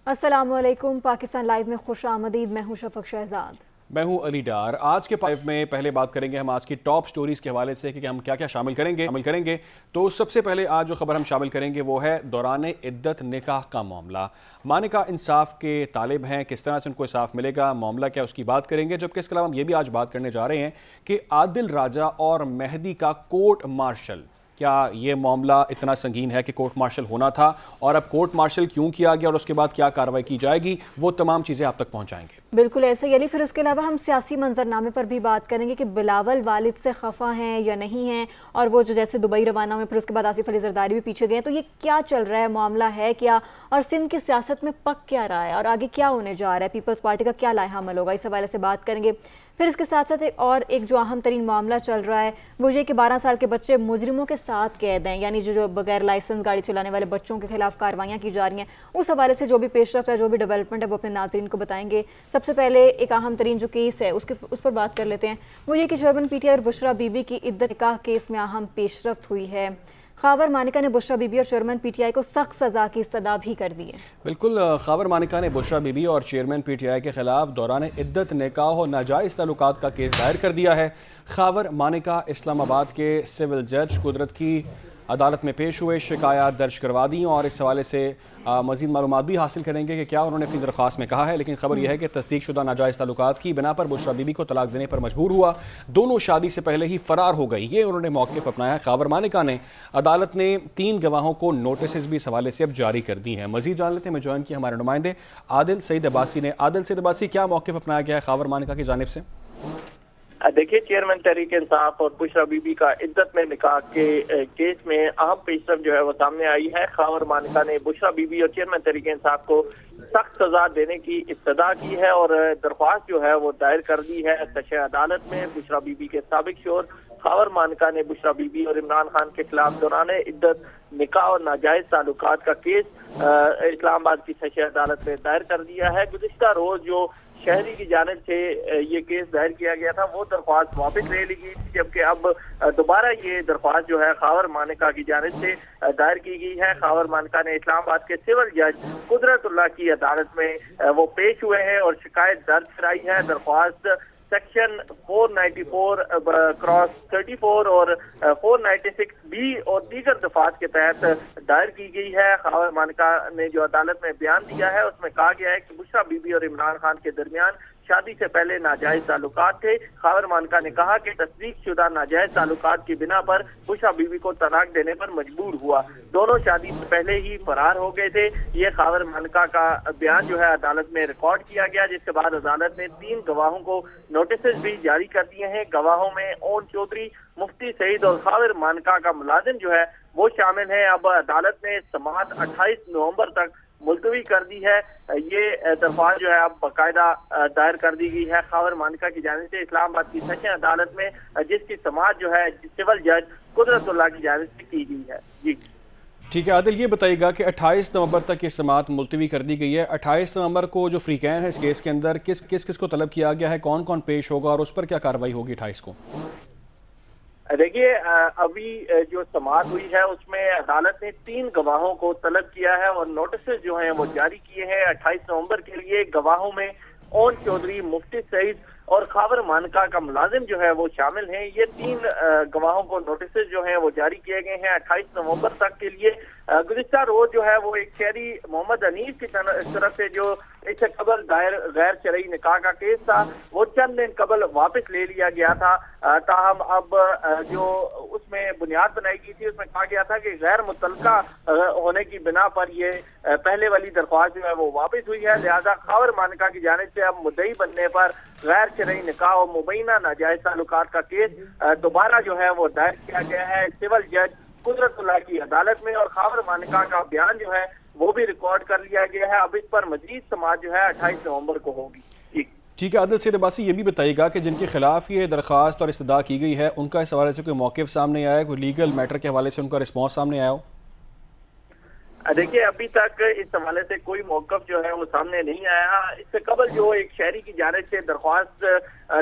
السلام علیکم، پاکستان لائیو میں خوش آمدید۔ میں ہوں شفق شہزاد۔ میں ہوں علی ڈار۔ آج کے لائیو میں پہلے بات کریں گے ہم آج کی ٹاپ سٹوریز کے حوالے سے کہ ہم کیا کیا شامل کریں گے۔ تو سب سے پہلے آج جو خبر ہم شامل کریں گے وہ ہے دوران عدت نکاح کا معاملہ۔ مانکا انصاف کے طالب ہیں، کس طرح سے ان کو انصاف ملے گا، معاملہ کیا، اس کی بات کریں گے۔ جبکہ اس کے علاوہ ہم یہ بھی آج بات کرنے جا رہے ہیں کہ عادل راجہ اور مہدی کا کورٹ مارشل، کیا یہ معاملہ اتنا سنگین ہے کہ کورٹ مارشل ہونا تھا، اور اب کورٹ مارشل کیوں کیا گیا اور اس کے بعد کیا کارروائی کی جائے گی، وہ تمام چیزیں آپ تک پہنچائیں گے۔ بالکل ایسے ہی علی، پھر اس کے علاوہ ہم سیاسی منظرنامے پر بھی بات کریں گے کہ بلاول والد سے خفا ہیں یا نہیں ہیں، اور وہ جو جیسے دبئی روانہ ہوئے، پھر اس کے بعد آصف علی زرداری بھی پیچھے گئے، تو یہ کیا چل رہا ہے، معاملہ ہے کیا، اور سندھ کی سیاست میں پک کیا رہا ہے اور آگے کیا ہونے جا رہا ہے، پیپلز پارٹی کا کیا لائحہ عمل ہوگا، اس حوالے سے بات کریں گے۔ پھر اس کے ساتھ ساتھ ایک جو اہم ترین معاملہ چل رہا ہے وہ یہ کہ 12 سال کے بچے مجرموں کے ساتھ قید ہیں، یعنی جو بغیر لائسنس گاڑی چلانے والے بچوں کے خلاف کارروائیاں کی جا رہی ہیں، اس حوالے سے جو بھی پیش رفت ہے، جو بھی ڈیولپمنٹ ہے، وہ اپنے ناظرین کو بتائیں گے۔ سب سے پہلے ایک اہم ترین جو کیس ہے اس پر بات کر لیتے ہیں، وہ یہ کہ چیئرمین پی ٹی آئی اور بشرا بی بی کی عدت نکاح کیس میں اہم پیش رفت ہوئی ہے۔ خاور مانکا نے بشرا بی بی اور چیئرمین پی ٹی آئی کو سخت سزا کی استدعا بھی کر دی ہے۔ بالکل، خاور مانکا نے بشرا بی بی اور چیئرمین پی ٹی آئی کے خلاف دوران عدت نکاح و ناجائز تعلقات کا کیس دائر کر دیا ہے۔ خاور مانکا اسلام آباد کے سول جج قدرت کی عدالت میں پیش ہوئے، شکایات درج کروا دیں، اور اس حوالے سے مزید معلومات بھی حاصل کریں گے کہ کیا انہوں نے اپنی درخواست میں کہا ہے۔ لیکن خبر یہ ہے کہ تصدیق شدہ ناجائز تعلقات کی بنا پر بشرا بی بی کو طلاق دینے پر مجبور ہوا، دونوں شادی سے پہلے ہی فرار ہو گئی، یہ انہوں نے موقف اپنایا ہے۔ خاور مانکا نے عدالت نے 3 گواہوں کو نوٹسز بھی اس حوالے سے اب جاری کر دی ہیں۔ مزید جان لیتے ہیں، میں جوائن کیا ہمارے نمائندے عادل سعید عباسی نے۔ عادل سعید عباسی، کیا موقف اپنایا گیا ہے خاور مانکا کی جانب سے؟ دیکھیے، چیئرمین تحریک انصاف اور بشرا بی بی کا عدت میں نکاح کے کیس میں اہم پیش رفت جو ہے وہ سامنے آئی ہے۔ خاور مانکا نے بشرا بی بی اور چیئرمین تحریک انصاف کو سخت سزا دینے کی استدعا کی ہے اور درخواست جو ہے وہ دائر کر دی ہے سشہ عدالت میں۔ بشرا بی بی کے سابق شوہر خاور مانکا نے بشرا بی بی اور عمران خان کے خلاف دوران عدت نکاح اور ناجائز تعلقات کا کیس اسلام آباد کی سشہ عدالت میں دائر کر دیا ہے۔ گزشتہ روز جو شہری کی جانب سے یہ کیس دائر کیا گیا تھا، وہ درخواست واپس لے لی گئی تھی، جبکہ اب دوبارہ یہ درخواست جو ہے خاور مانکا کی جانب سے دائر کی گئی ہے۔ خاور مانکا نے اسلام آباد کے سول جج قدرت اللہ کی عدالت میں وہ پیش ہوئے ہیں اور شکایت درج کرائی ہے۔ درخواست سیکشن 494/34 اور 496 بی اور دیگر دفعات کے تحت دائر کی گئی ہے۔ خاور مانکا نے جو عدالت میں بیان دیا ہے اس میں کہا گیا ہے کہ بشرا بی بی اور عمران خان کے درمیان شادی سے پہلے ناجائز تعلقات تھے۔ خاور مانکا نے کہا کہ تصدیق شدہ ناجائز تعلقات کی بنا پر بشرا بی بی کو طلاق دینے پر مجبور ہوا، دونوں شادی سے پہلے ہی فرار ہو گئے تھے۔ یہ خاور مانکا کا بیان جو ہے عدالت میں ریکارڈ کیا گیا، جس کے بعد عدالت نے 3 گواہوں کو نوٹسز بھی جاری کر دیے ہیں۔ گواہوں میں اون چودھری، مفتی سعید اور خاور مانکا کا ملازم جو ہے وہ شامل ہیں۔ اب عدالت نے سماعت 28 نومبر تک ملتوی کر دی ہے۔ یہ درخواست جو ہے اب باقاعدہ دائر کر دی گئی ہے خاور مانکا کی جانب سے اسلام آباد کی سیشن عدالت میں، جس کی سماعت جو ہے سول جج قدرت اللہ کی جانب سے کی گئی ہے۔ جی ٹھیک ہے عادل، یہ بتائیے گا کہ 28 نومبر تک یہ سماعت ملتوی کر دی گئی ہے۔ 28 نومبر کو جو فریقین ہے اس کیس کے اندر کس کو طلب کیا گیا ہے، کون کون پیش ہوگا اور اس پر کیا کارروائی ہوگی 28 کو؟ دیکھیے، ابھی جو سماعت ہوئی ہے اس میں عدالت نے 3 گواہوں کو طلب کیا ہے اور نوٹسز جو ہیں وہ جاری کیے ہیں 28 نومبر کے لیے۔ گواہوں میں اون چودھری، مفتی سعید اور خاور مانکا کا ملازم جو ہے وہ شامل ہیں۔ یہ 3 گواہوں کو نوٹسز جو ہیں وہ جاری کیے گئے ہیں 28 نومبر تک کے لیے۔ گزشتہ روز جو ہے وہ ایک شہری محمد انیس کی طرف سے جو اس سے قبل دائر غیر شرعی نکاح کا کیس تھا وہ چند دن قبل واپس لے لیا گیا تھا، تاہم اب جو اس میں بنیاد بنائی گئی تھی اس میں کہا گیا تھا کہ غیر متعلقہ ہونے کی بنا پر یہ پہلے والی درخواست جو ہے وہ واپس ہوئی ہے، لہذا خاور مانکا کی جانب سے اب مدعی بننے پر غیر شرعی نکاح اور مبینہ ناجائز تعلقات کا کیس دوبارہ جو ہے وہ دائر کیا گیا ہے سول جج قدرت اللہ کی عدالت میں، اور خاور مانکا کا بیان جو ہے وہ بھی ریکارڈ کر لیا گیا ہے۔ اب اس پر مزید سماعت جو ہے 28 نومبر کو ہوگی۔ ٹھیک ہے عادل سعید عباسی، یہ بھی بتائیے گا کہ جن کے خلاف یہ درخواست اور استدعا کی گئی ہے ان کا اس حوالے سے کوئی موقف سامنے آیا ہے، کوئی لیگل میٹر کے حوالے سے ان کا رسپانس سامنے آیا ہو؟ دیکھیے، ابھی تک اس حوالے سے کوئی موقف جو ہے وہ سامنے نہیں آیا۔ اس سے قبل جو ایک شہری کی جانب سے درخواست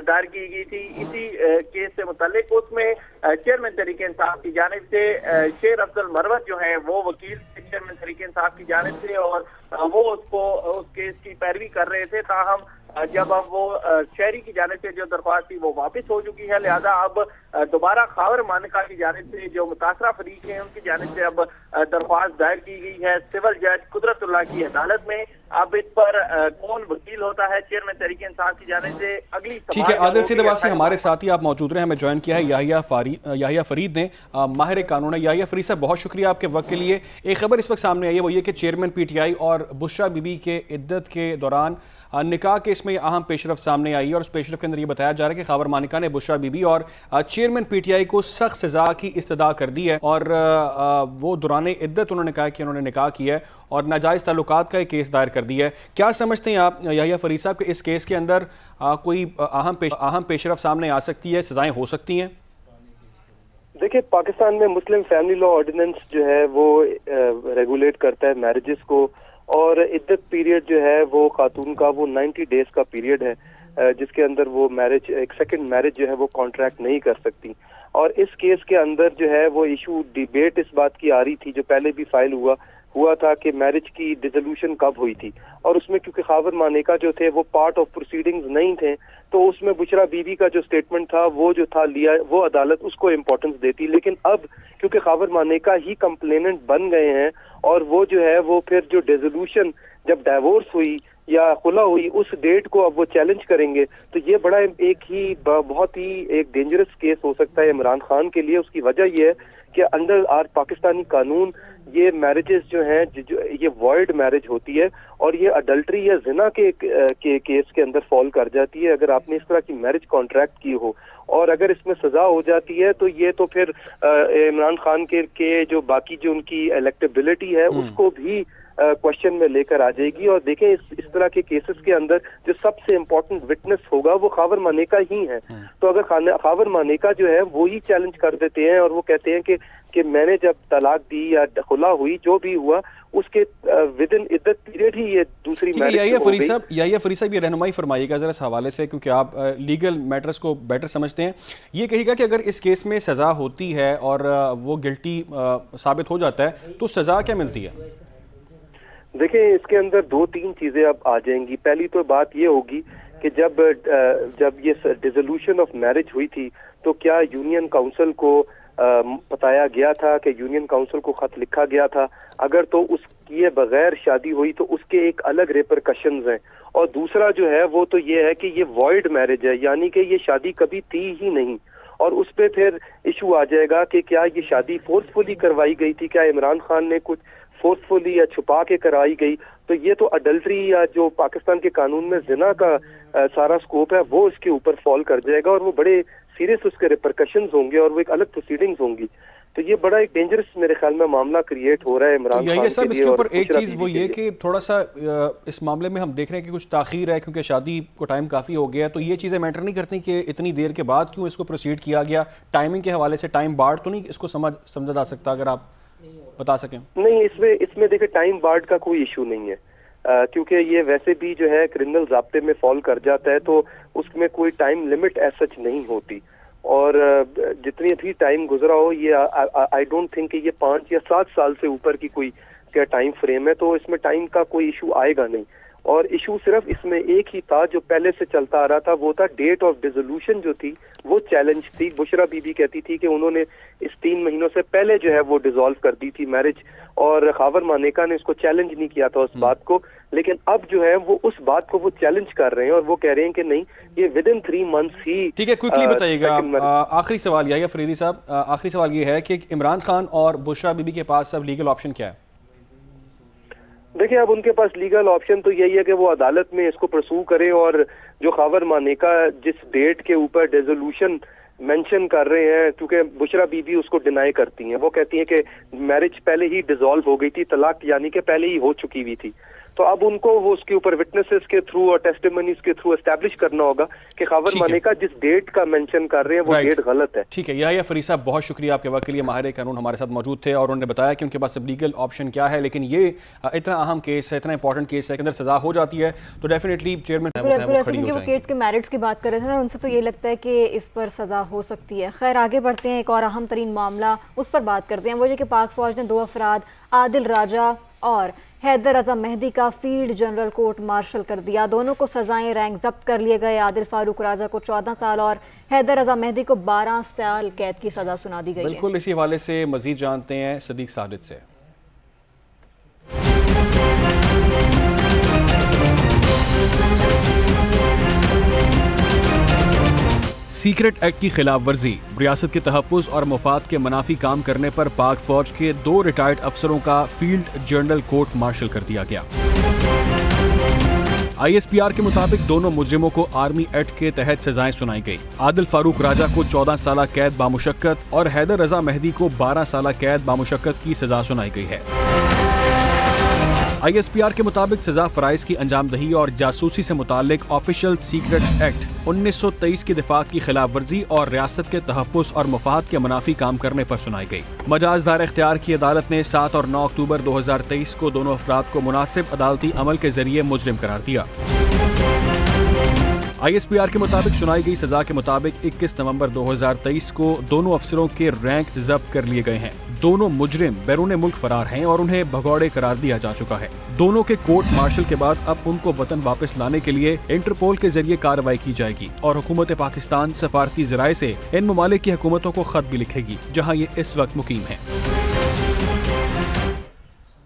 دائر کی گئی تھی اسی کیس سے متعلق، اس میں چیئرمین تحریک انصاف کی جانب سے شیر افضل مروت جو ہیں وہ وکیل چیئرمین تحریک انصاف इंसाफ की जानिब से और वो उस केस की पैरवी कर रहे थे। ताहम जब अब वो शहरी की जानिब से जो दरख्वास्त थी वो वापस हो चुकी है, लिहाजा अब दोबारा खावर मानिका की जानिब से जो मुतासरा फरीक हैं उनकी जानिब से अब दरख्वास्त दायर की गई है सिविल जज कुदरतुल्लाह की अदालत में। अब इस पर कौन वकील होता है चेयरमैन तहरीक इंसाफ की जानिब से अगली। ठीक है, आदिल सईद अब्बासी हमारे साथ ही आप मौजूद रहे, हमें ज्वाइन किया है याहिया फरीद ने, माहिर कानून है। याहिया फरीद साहब, बहुत शुक्रिया आपके वक्त के लिए। एक खबर इस वक्त सामने आई है, वो ये कि चेयरमैन PTI और बुशरा बीबी के इद्दत के दौरान निकाह केस में अहम पेशरफ सामने आई है और उस पेशरफ के अंदर ये बताया जा रहा है कि खावर मानिका ने बुशरा बीबी और चेयरमैन PTI को सख्त सज़ा की इस्तदा कर दी है और वो दौरान इद्दत उन्होंने कहा कि उन्होंने निकाह किया है और नाजायज़ ताल्लुकात का एक केस दायर कर दिया है। क्या समझते हैं आप याहिया फरीद साहब कि इस केस के अंदर कोई अहम पेशरफ सामने आ सकती है, सज़ाएँ हो सकती हैं? देखिए, पाकिस्तान में मुस्लिम फैमिली लॉ ऑर्डिनेंस जो है वो रेगुलेट करता है मैरिजेस को, और इद्दत पीरियड जो है वो खातून का वो 90 डेज का पीरियड है जिसके अंदर वो मैरिज, एक सेकंड मैरिज जो है वो कॉन्ट्रैक्ट नहीं कर सकती। और इस केस के अंदर जो है वो इशू डिबेट इस बात की आ रही थी, जो पहले भी फाइल हुआ था कि मैरिज की डिसोल्यूशन कब हुई थी, और उसमें क्योंकि खावर मानिका जो थे वो पार्ट ऑफ प्रोसीडिंग्स नहीं थे, तो उसमें बुशरा बीबी का जो स्टेटमेंट था वो जो था लिया, वो अदालत उसको इम्पोर्टेंस देती। लेकिन अब क्योंकि खावर मानिका ही कंप्लेनेंट बन गए हैं और वो जो है वो फिर जो डिसोल्यूशन जब डाइवोर्स हुई या खुला हुई उस डेट को अब वो चैलेंज करेंगे, तो ये बड़ा बहुत ही एक डेंजरस केस हो सकता है इमरान खान के लिए। उसकी वजह ये है कि अंडर आर पाकिस्तानी कानून ये मैरिजेस जो हैं ये वॉइड मैरिज होती है और ये अडल्ट्री या जिना के केस के अंदर फॉल कर जाती है अगर आपने इस तरह की मैरिज कॉन्ट्रैक्ट की हो। और अगर इसमें सजा हो जाती है तो ये तो फिर इमरान खान के जो बाकी जो उनकी इलेक्टेबिलिटी है उसको भी क्वेश्चन में लेकर आ जाएगी। और देखें इस तरह के केसेस के अंदर जो सबसे इम्पोर्टेंट विटनेस होगा वो खावर मानिका ही है। तो अगर खावर मानिका जो है वो ही चैलेंज कर देते हैं और वो कहते हैं कि मैंने जब तलाक दी या खुला हुई जो भी हुआ उसके विद इन इद्दत पीरियड ही ये दूसरी मैरिज। याहिया फरीद साहब ये रहनुमाई फरमाइएगा ज़रा इस हवाले से, क्योंकि आप लीगल मैटर्स को बेटर समझते हैं। ये कहिएगा कि अगर इस केस में सज़ा होती है और वो गिल्टी साबित हो जाता है तो सज़ा क्या मिलती है? देखिए, इसके अंदर 2-3 चीजें अब आ जाएंगी। पहली तो बात ये होगी कि जब ये डिसोल्यूशन ऑफ मैरिज हुई थी तो क्या यूनियन काउंसिल को बताया गया था, कि यूनियन काउंसिल को खत लिखा गया था? अगर तो उसके बगैर शादी हुई तो उसके एक अलग रेपरकशंस हैं। और दूसरा जो है वो तो ये है कि ये वॉइड मैरिज है, यानी कि ये शादी कभी थी ही नहीं। और उस पे फिर इशू आ जाएगा कि क्या ये शादी फोर्सफुली करवाई गई थी, क्या इमरान खान ने कुछ फोर्सफुली या छुपा के कराई गई? तो ये तो अडल्ट्री या जो पाकिस्तान के कानून में जिना का सारा स्कोप है वो इसके ऊपर फॉल कर जाएगा और वो बड़े सीरियस उसके रिपरकशंस होंगे और वो एक अलग प्रोसीडिंग्स होंगी। तो ये बड़ा एक डेंजरस मेरे ख्याल में मामला क्रिएट हो रहा है इमरान खान के लिए। इसके ऊपर एक चीज़ वो ये कि थोड़ा सा इस मामले में हम देख रहे हैं कि कुछ ताख़ीर है क्योंकि शादी को टाइम काफ़ी हो गया है, तो ये चीज़ें मैटर नहीं करती कि इतनी देर के बाद क्यों इसको प्रोसीड किया गया? टाइमिंग के हवाले से टाइम बार्ड तो नहीं इसको समझा जा सकता? अगर आप बता सकें। नहीं, इसमें देखिए टाइम बार्ड का कोई इशू नहीं है, क्योंकि ये वैसे भी जो है क्रिमिनल ज़ाब्ते में फॉल कर जाता है तो उसमें कोई टाइम लिमिट एज सच नहीं होती। और जितनी भी टाइम गुजरा हो, ये आई डोंट थिंक कि ये 5 या 7 साल से ऊपर की कोई क्या टाइम फ्रेम है, तो इसमें टाइम का कोई इशू आएगा नहीं। और इशू सिर्फ इसमें एक ही था जो पहले से चलता आ रहा था, वो था डेट ऑफ डिसोल्यूशन जो थी वो चैलेंज थी। बुशरा बीबी कहती थी कि उन्होंने इस 3 महीनों से पहले जो है वो डिसॉल्व कर दी थी मैरिज, और खावर मानिका ने इसको चैलेंज नहीं किया था उस बात को। लेकिन अब जो है वो उस बात को वो चैलेंज कर रहे हैं और वो कह रहे हैं कि नहीं, ये विद इन 3 मंथ्स ही। ठीक है, क्विकली बताइएगा। आखिरी सवाल याहिया फरीदी साहब, आखिरी सवाल ये है कि इमरान खान और बुशरा बीबी के पास अब लीगल ऑप्शन क्या है? देखिए, अब उनके पास लीगल ऑप्शन तो यही है कि वो अदालत में इसको परसू करें, और जो खावर मानिका जिस डेट के ऊपर डिसोल्यूशन मेंशन कर रहे हैं, क्योंकि बुशरा बीबी उसको डिनाई करती हैं, वो कहती हैं कि मैरिज पहले ही डिसॉल्व हो गई थी, तलाक यानी कि पहले ही हो चुकी हुई थी। तो अब उनको वो उसके ऊपर विटनेसेस के थ्रू और टेस्टिमनीज के थ्रू एस्टैब्लिश करना होगा कि खावर मानिका जिस डेट का मेंशन कर रहे हैं वो डेट गलत है। ठीक है, याहिया फरीद साहब, बहुत शुक्रिया आपके वक्त के लिए। माहिर कानून हमारे साथ मौजूद थे और उन्होंने बताया कि उनके पास अब लीगल ऑप्शन क्या है, लेकिन ये इतना अहम केस है, इतना इंपॉर्टेंट केस है कि अंदर सजा हो जाती है तो डेफिनेटली चेयरमैन खड़ी हो जाएंगे। केस के मेरिट्स की बात कर रहे थे ना, उनसे तो ये लगता है कि इस पर सजा हो सकती है। खैर, आगे बढ़ते हैं, एक और अहम तरीन मामला उस पर बात करते हैं। वो ये कि पाक फौज ने 2 अफराद आदिल राजा اور حیدر رضا مہدی کا فیلڈ جنرل کورٹ مارشل کر دیا. دونوں کو سزائیں رینک ضبط کر لیے گئے. عادل فاروق راجہ کو 14 سال اور حیدر رضا مہدی کو 12 سال قید کی سزا سنا دی گئی ہے. بالکل اسی حوالے سے مزید جانتے ہیں صدیق ساجد سے. سیکرٹ ایکٹ کی خلاف ورزی، ریاست کے تحفظ اور مفاد کے منافی کام کرنے پر پاک فوج کے 2 ریٹائرڈ افسروں کا فیلڈ جنرل کورٹ مارشل کر دیا گیا. آئی ایس پی آر کے مطابق دونوں مجرموں کو آرمی ایکٹ کے تحت سزائیں سنائی گئی. عادل فاروق راجہ کو 14 سالہ قید بامشقت اور حیدر رضا مہدی کو 12 سالہ قید بامشقت کی سزا سنائی گئی ہے. آئی ایس پی آر کے مطابق سزا فرائض کی انجام دہی اور جاسوسی سے متعلق آفیشل سیکرٹ ایکٹ 1923 کی دفعہ کی خلاف ورزی اور ریاست کے تحفظ اور مفاد کے منافی کام کرنے پر سنائی گئی. مجاز دار اختیار کی عدالت نے 7 اور 9 اکتوبر 2023 کو دونوں افراد کو مناسب عدالتی عمل کے ذریعے مجرم قرار دیا. آئی ایس پی آر کے مطابق سنائی گئی سزا کے مطابق 21 نومبر 2023 کو دونوں افسروں کے رینک ضبط کر لیے گئے ہیں. دونوں مجرم بیرون ملک فرار ہیں اور انہیں بھگوڑے قرار دیا جا چکا ہے. دونوں کے کورٹ مارشل کے بعد اب ان کو وطن واپس لانے کے لیے انٹرپول کے ذریعے کارروائی کی جائے گی اور حکومت پاکستان سفارتی ذرائع سے ان ممالک کی حکومتوں کو خط بھی لکھے گی جہاں یہ اس وقت مقیم ہیں.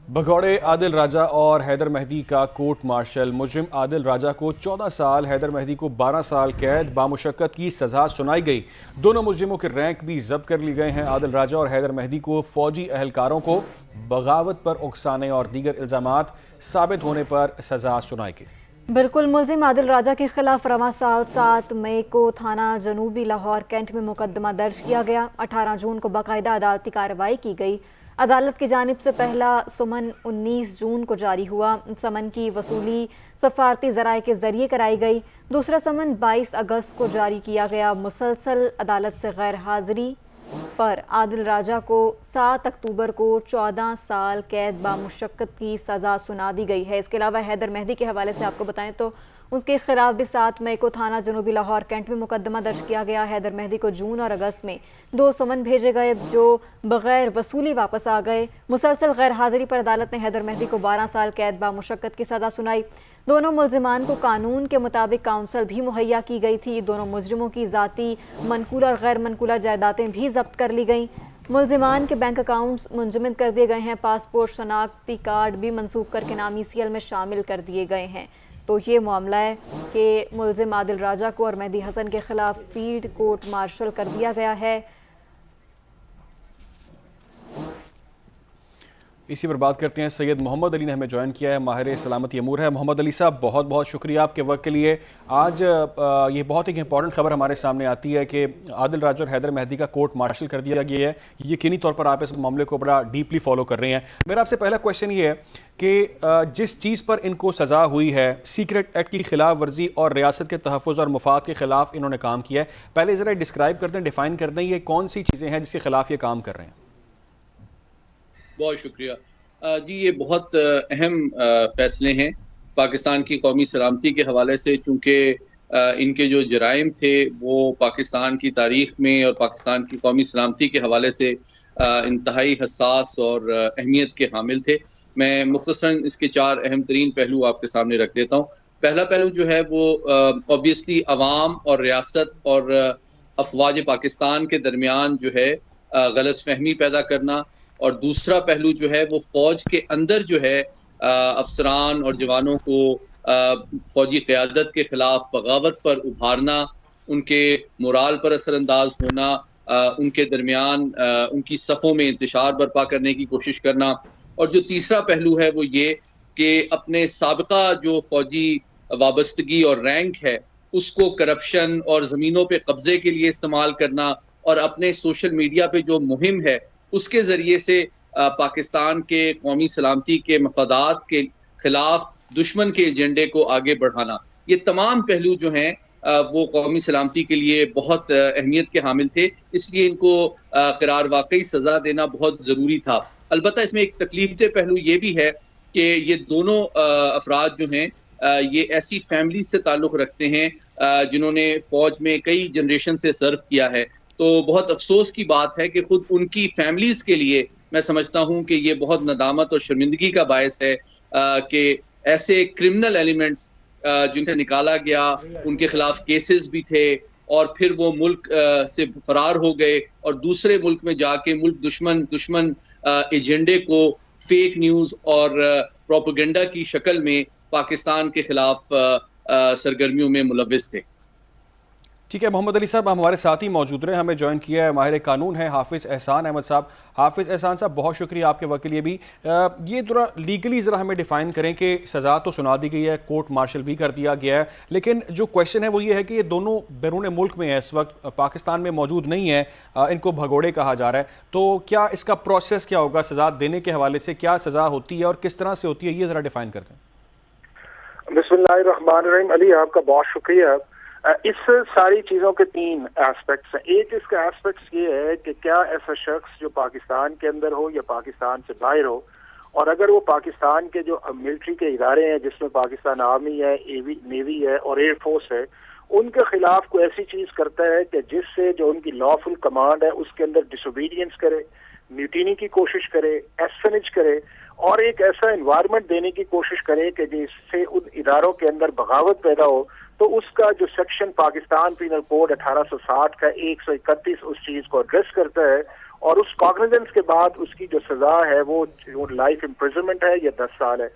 بھگوڑے عادل راجہ اور حیدر مہدی کا کورٹ مارشل. مجرم عادل راجہ کو 14 سال، حیدر مہدی کو 12 سال قید بامشقت کی سزا سنائی گئی. دونوں مجرموں کے رینک بھی ضبط کر لی گئے ہیں. عادل راجہ اور حیدر مہدی کو فوجی اہلکاروں کو بغاوت پر اکسانے اور دیگر الزامات ثابت ہونے پر سزا سنائی گئی. بالکل. ملزم عادل راجہ کے خلاف رواں سال 7 مئی کو تھانہ جنوبی لاہور کینٹ میں مقدمہ درج کیا گیا. 18 جون کو باقاعدہ عدالتی کارروائی کی گئی. عدالت کی جانب سے پہلا سمن 19 جون کو جاری ہوا. سمن کی وصولی سفارتی ذرائع کے ذریعے کرائی گئی. دوسرا سمن 22 اگست کو جاری کیا گیا. مسلسل عدالت سے غیر حاضری پر عادل راجہ کو 7 اکتوبر کو 14 سال قید بامشقت کی سزا سنا دی گئی ہے. اس کے علاوہ حیدر مہدی کے حوالے سے آپ کو بتائیں تو اس کے خلاف بھی 7 مئی کو تھانہ جنوبی لاہور کینٹ میں مقدمہ درج کیا گیا. حیدر مہدی کو جون اور اگست میں 2 سمن بھیجے گئے جو بغیر وصولی واپس آ گئے. مسلسل غیر حاضری پر عدالت نے حیدر مہدی کو 12 سال قید بامشقت کی سزا سنائی. دونوں ملزمان کو قانون کے مطابق کاؤنسل بھی مہیا کی گئی تھی. دونوں مجرموں کی ذاتی منقولہ اور غیر منقولہ جائیدادیں بھی ضبط کر لی گئیں. ملزمان کے بینک اکاؤنٹس منجمد کر دیے گئے ہیں. پاسپورٹ، شناختی کارڈ بھی منسوخ کر کے نام ECL میں شامل کر دیے گئے ہیں. تو یہ معاملہ ہے کہ ملزم عادل راجہ کو اور مہدی حسن کے خلاف فیلڈ کورٹ مارشل کر دیا گیا ہے. اسی پر بات کرتے ہیں. سید محمد علی نے ہمیں جوائن کیا ہے، ماہر سلامتی امور ہے. محمد علی صاحب، بہت بہت شکریہ آپ کے وقت کے لیے. آج یہ بہت ایک امپورٹنٹ خبر ہمارے سامنے آتی ہے کہ عادل راجہ اور حیدر مہدی کا کورٹ مارشل کر دیا گیا ہے. یقینی طور پر آپ اس معاملے کو بڑا ڈیپلی فالو کر رہے ہیں. میرا آپ سے پہلا کویشچن یہ ہے کہ جس چیز پر ان کو سزا ہوئی ہے، سیکرٹ ایکٹ کی خلاف ورزی اور ریاست کے تحفظ اور مفاد کے خلاف انہوں نے کام کیا ہے، پہلے ذرا ڈسکرائب کر دیں، ڈیفائن کر دیں یہ کون سی چیزیں ہیں جس کے خلاف یہ کام کر رہے ہیں. بہت شکریہ جی. یہ بہت اہم فیصلے ہیں پاکستان کی قومی سلامتی کے حوالے سے، چونکہ ان کے جو جرائم تھے وہ پاکستان کی تاریخ میں اور پاکستان کی قومی سلامتی کے حوالے سے انتہائی حساس اور اہمیت کے حامل تھے. میں مختصراً اس کے 4 اہم ترین پہلو آپ کے سامنے رکھ دیتا ہوں. پہلا پہلو جو ہے وہ اوبویسلی عوام اور ریاست اور افواج پاکستان کے درمیان جو ہے غلط فہمی پیدا کرنا، اور دوسرا پہلو جو ہے وہ فوج کے اندر جو ہے افسران اور جوانوں کو فوجی قیادت کے خلاف بغاوت پر ابھارنا، ان کے مورال پر اثر انداز ہونا، ان کے درمیان ان کی صفوں میں انتشار برپا کرنے کی کوشش کرنا. اور جو تیسرا پہلو ہے وہ یہ کہ اپنے سابقہ جو فوجی وابستگی اور رینک ہے اس کو کرپشن اور زمینوں پہ قبضے کے لیے استعمال کرنا، اور اپنے سوشل میڈیا پہ جو مہم ہے اس کے ذریعے سے پاکستان کے قومی سلامتی کے مفادات کے خلاف دشمن کے ایجنڈے کو آگے بڑھانا. یہ تمام پہلو جو ہیں وہ قومی سلامتی کے لیے بہت اہمیت کے حامل تھے، اس لیے ان کو قرار واقعی سزا دینا بہت ضروری تھا. البتہ اس میں ایک تکلیف دہ پہلو یہ بھی ہے کہ یہ دونوں افراد جو ہیں یہ ایسی فیملی سے تعلق رکھتے ہیں جنہوں نے فوج میں کئی جنریشن سے سرو کیا ہے. تو بہت افسوس کی بات ہے کہ خود ان کی فیملیز کے لیے میں سمجھتا ہوں کہ یہ بہت ندامت اور شرمندگی کا باعث ہے کہ ایسے کرمنل ایلیمنٹس جن سے نکالا گیا، ان کے خلاف کیسز بھی تھے، اور پھر وہ ملک سے فرار ہو گئے اور دوسرے ملک میں جا کے ملک دشمن ایجنڈے کو فیک نیوز اور پروپیگنڈا کی شکل میں پاکستان کے خلاف سرگرمیوں میں ملوث تھے۔ ٹھیک ہے محمد علی صاحب، ہمارے ساتھ ہی موجود رہے، ہمیں جوائن کیا ہے ماہر قانون ہے حافظ احسان احمد صاحب۔ حافظ احسان صاحب، بہت شکریہ آپ کے وقت کے لیے بھی۔ یہ ذرا لیگلی ذرا ہمیں ڈیفائن کریں کہ سزا تو سنا دی گئی ہے، کورٹ مارشل بھی کر دیا گیا ہے، لیکن جو کویشچن ہے وہ یہ ہے کہ یہ دونوں بیرون ملک میں ہیں، اس وقت پاکستان میں موجود نہیں ہیں، ان کو بھگوڑے کہا جا رہا ہے، تو کیا اس کا پروسیس کیا ہوگا؟ سزا دینے کے حوالے سے کیا سزا ہوتی ہے اور کس طرح سے ہوتی ہے، یہ ذرا ڈیفائن کر دیں۔ بسم اللہ الرحمن الرحیم۔ علی، آپ کا بہت شکریہ۔ اس ساری چیزوں کے 3 ایسپیکٹس ہیں۔ ایک اس کا ایسپیکٹس یہ ہے کہ کیا ایسا شخص جو پاکستان کے اندر ہو یا پاکستان سے باہر ہو، اور اگر وہ پاکستان کے جو ملٹری کے ادارے ہیں جس میں پاکستان آرمی ہے، نیوی ہے اور ایئر فورس ہے، ان کے خلاف کوئی ایسی چیز کرتا ہے کہ جس سے جو ان کی لافل کمانڈ ہے اس کے اندر ڈس اوبیڈینس کرے، میوٹینی کی کوشش کرے، ایسفنج کرے، اور ایک ایسا انوائرمنٹ دینے کی کوشش کرے کہ جس سے ان اداروں کے اندر بغاوت پیدا ہو، تو اس کا جو سیکشن پاکستان پینل کوڈ 1860 کا 131 اس چیز کو ایڈریس کرتا ہے، اور اس کاگنیزنس کے بعد اس کی جو سزا ہے وہ لائف امپریزنمنٹ ہے یا 10 سال ہے۔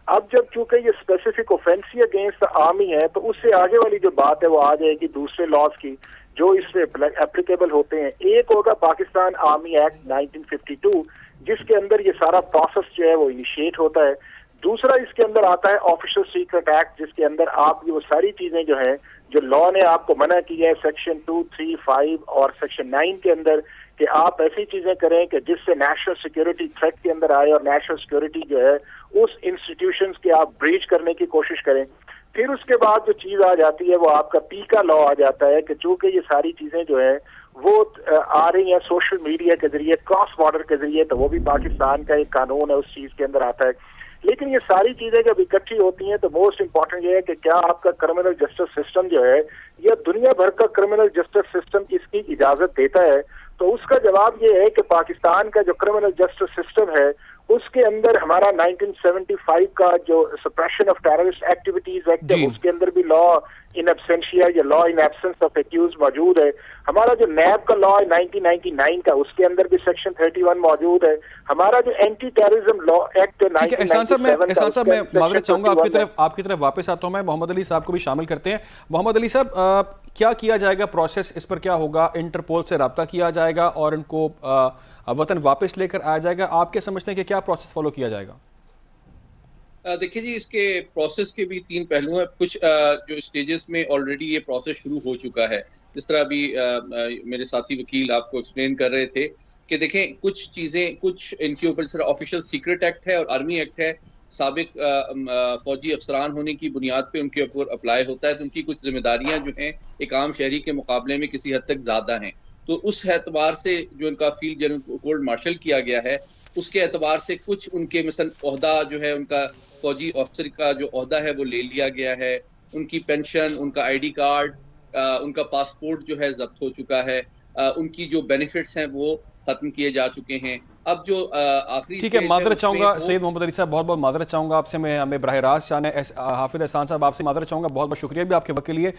اب جب چونکہ یہ اسپیسیفک اوفینس اگینسٹ آرمی ہے تو اس سے آگے والی جو بات ہے وہ آ جائے گی دوسرے لاز کی جو اس سے اپلیکیبل ہوتے ہیں۔ ایک ہوگا پاکستان آرمی ایکٹ 1952 جس کے اندر یہ سارا پروسیس جو ہے وہ انیشیٹ ہوتا ہے۔ دوسرا اس کے اندر آتا ہے آفیشل سیکرٹ ایکٹ جس کے اندر آپ کی وہ ساری چیزیں جو ہیں جو لا نے آپ کو منع کی ہے سیکشن 2, 3, 5 اور سیکشن 9 کے اندر، کہ آپ ایسی چیزیں کریں کہ جس سے نیشنل سیکیورٹی تھریٹ کے اندر آئے اور نیشنل سیکیورٹی جو ہے اس انسٹیٹیوشنز کے آپ بریچ کرنے کی کوشش کریں۔ پھر اس کے بعد جو چیز آ جاتی ہے وہ آپ کا پیکا لا آ جاتا ہے کہ چونکہ یہ ساری چیزیں جو ہیں وہ آ رہی ہیں سوشل میڈیا کے ذریعے، کراس بارڈر کے ذریعے، تو وہ بھی پاکستان کا ایک قانون ہے اس چیز کے اندر آتا ہے۔ لیکن یہ ساری چیزیں جب اکٹھی ہوتی ہیں تو موسٹ امپورٹنٹ یہ ہے کہ کیا آپ کا کرمنل جسٹس سسٹم جو ہے یا دنیا بھر کا کرمنل جسٹس سسٹم اس کی اجازت دیتا ہے؟ تو اس کا جواب یہ ہے کہ پاکستان کا جو کرمنل جسٹس سسٹم ہے اس کے اندر ہمارا 1975 کا جو suppression of terrorist activities act ہے اس کے اندر بھی لا ان ایبسینشیا یا law in absence of accused موجود ہے۔ ہمارا جو نیب کا لا ہے 1999 کا اس کے اندر بھی سیکشن 31 موجود ہے۔ ہمارا جو اینٹی ٹیررزم لا ایکٹ ہے 1997 میں معذرت چاہوں گا آپ کی طرف واپس آتا ہوں، میں محمد علی صاحب کو بھی شامل کرتے ہیں۔ محمد علی صاحب، کیا کیا جائے گا؟ پروسیس اس پر کیا ہوگا؟ انٹرپول سے رابطہ کیا جائے گا اور ان کو وطن واپس لے کر آیا جائے گا؟ آپ کیا سمجھتے ہیں کہ کیا پروسیس فالو کیا جائے گا؟ دیکھیے جی، اس کے پروسیس کے بھی 3 پہلو ہیں۔ کچھ جو اسٹیجز میں آلریڈی یہ پروسیس شروع ہو چکا ہے، جس طرح ابھی میرے ساتھی وکیل آپ کو ایکسپلین کر رہے تھے کہ دیکھیں کچھ چیزیں، کچھ ان کے اوپر صرف آفیشیل سیکرٹ ایکٹ ہے اور آرمی ایکٹ ہے، سابق فوجی افسران ہونے کی بنیاد پہ ان کے اوپر اپلائی ہوتا ہے، تو ان کی کچھ ذمہ داریاں جو ہیں ایک عام شہری کے مقابلے میں کسی حد تک زیادہ ہیں۔ تو اس اعتبار سے جو ان کا فیلڈ جنرل کورٹ مارشل کیا گیا ہے اس کے اعتبار سے کچھ ان کے مثلا عہدہ جو ہے ان کا فوجی افسر کا جو عہدہ ہے وہ لے لیا گیا ہے، ان کی پینشن، ان کا ID کارڈ، ان کا پاسپورٹ جو ہے ضبط ہو چکا ہے، ان کی جو بینیفٹس ہیں وہ ختم کیے جا چکے ہیں۔ اب جو آخری ٹھیک ہے، معذرت چاہوں گا سید محمد علی صاحب، بہت بہت معذرت چاہوں گا آپ سے، میں ہمیں براہ راست جانا ہے۔ حافظ احسان صاحب، آپ سے معذرت چاہوں گا، بہت بہت شکریہ بھی آپ کے وقت کے لیے۔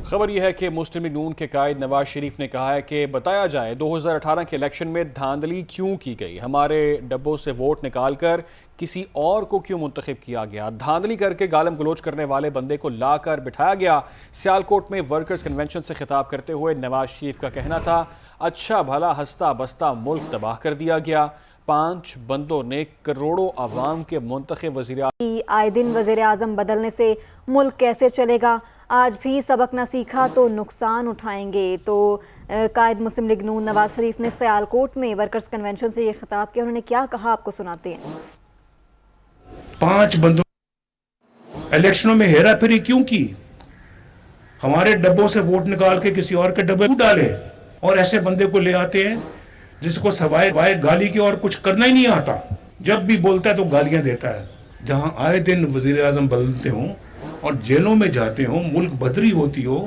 خبر یہ ہے کہ مسلم لیگ نون کے قائد نواز شریف نے کہا ہے کہ بتایا جائے 2018 کے الیکشن میں دھاندلی کیوں کی گئی، ہمارے ڈبوں سے ووٹ نکال کر کسی اور کو کیوں منتخب کیا گیا، دھاندلی کر کے گالم گلوچ کرنے والے بندے کو لا کر بٹھایا گیا۔ سیالکوٹ میں ورکرز کنونشن سے خطاب کرتے ہوئے نواز شریف کا کہنا تھا، اچھا بھلا ہنستا بستا ملک تباہ کر دیا گیا، 5 بندوں نے کروڑوں عوام کے منتخب وزیر آئے دن وزیر اعظم بدلنے سے ملک کیسے چلے گا، آج بھی سبق نہ سیکھا تو نقصان اٹھائیں گے۔ تو قائد مسلم لیگ نون نواز شریف نے سیالکوٹ میں ورکرز کنونشن سے یہ خطاب کیا، انہوں نے کیا کہا آپ کو سناتے ہیں۔ 5 بندوں الیکشنوں میں ہیرا پھیری کیوں کی، ہمارے ڈبوں سے ووٹ نکال کے کسی اور کے ڈبے کیوں ڈالے، اور ایسے بندے کو لے آتے ہیں جس کو سوائے گالی کے اور کچھ کرنا ہی نہیں آتا، جب بھی بولتا ہے تو گالیاں دیتا ہے۔ جہاں آئے دن وزیر اعظم بدلتے ہوں اور جیلوں میں جاتے ہوں، ملک بدری ہوتی ہو،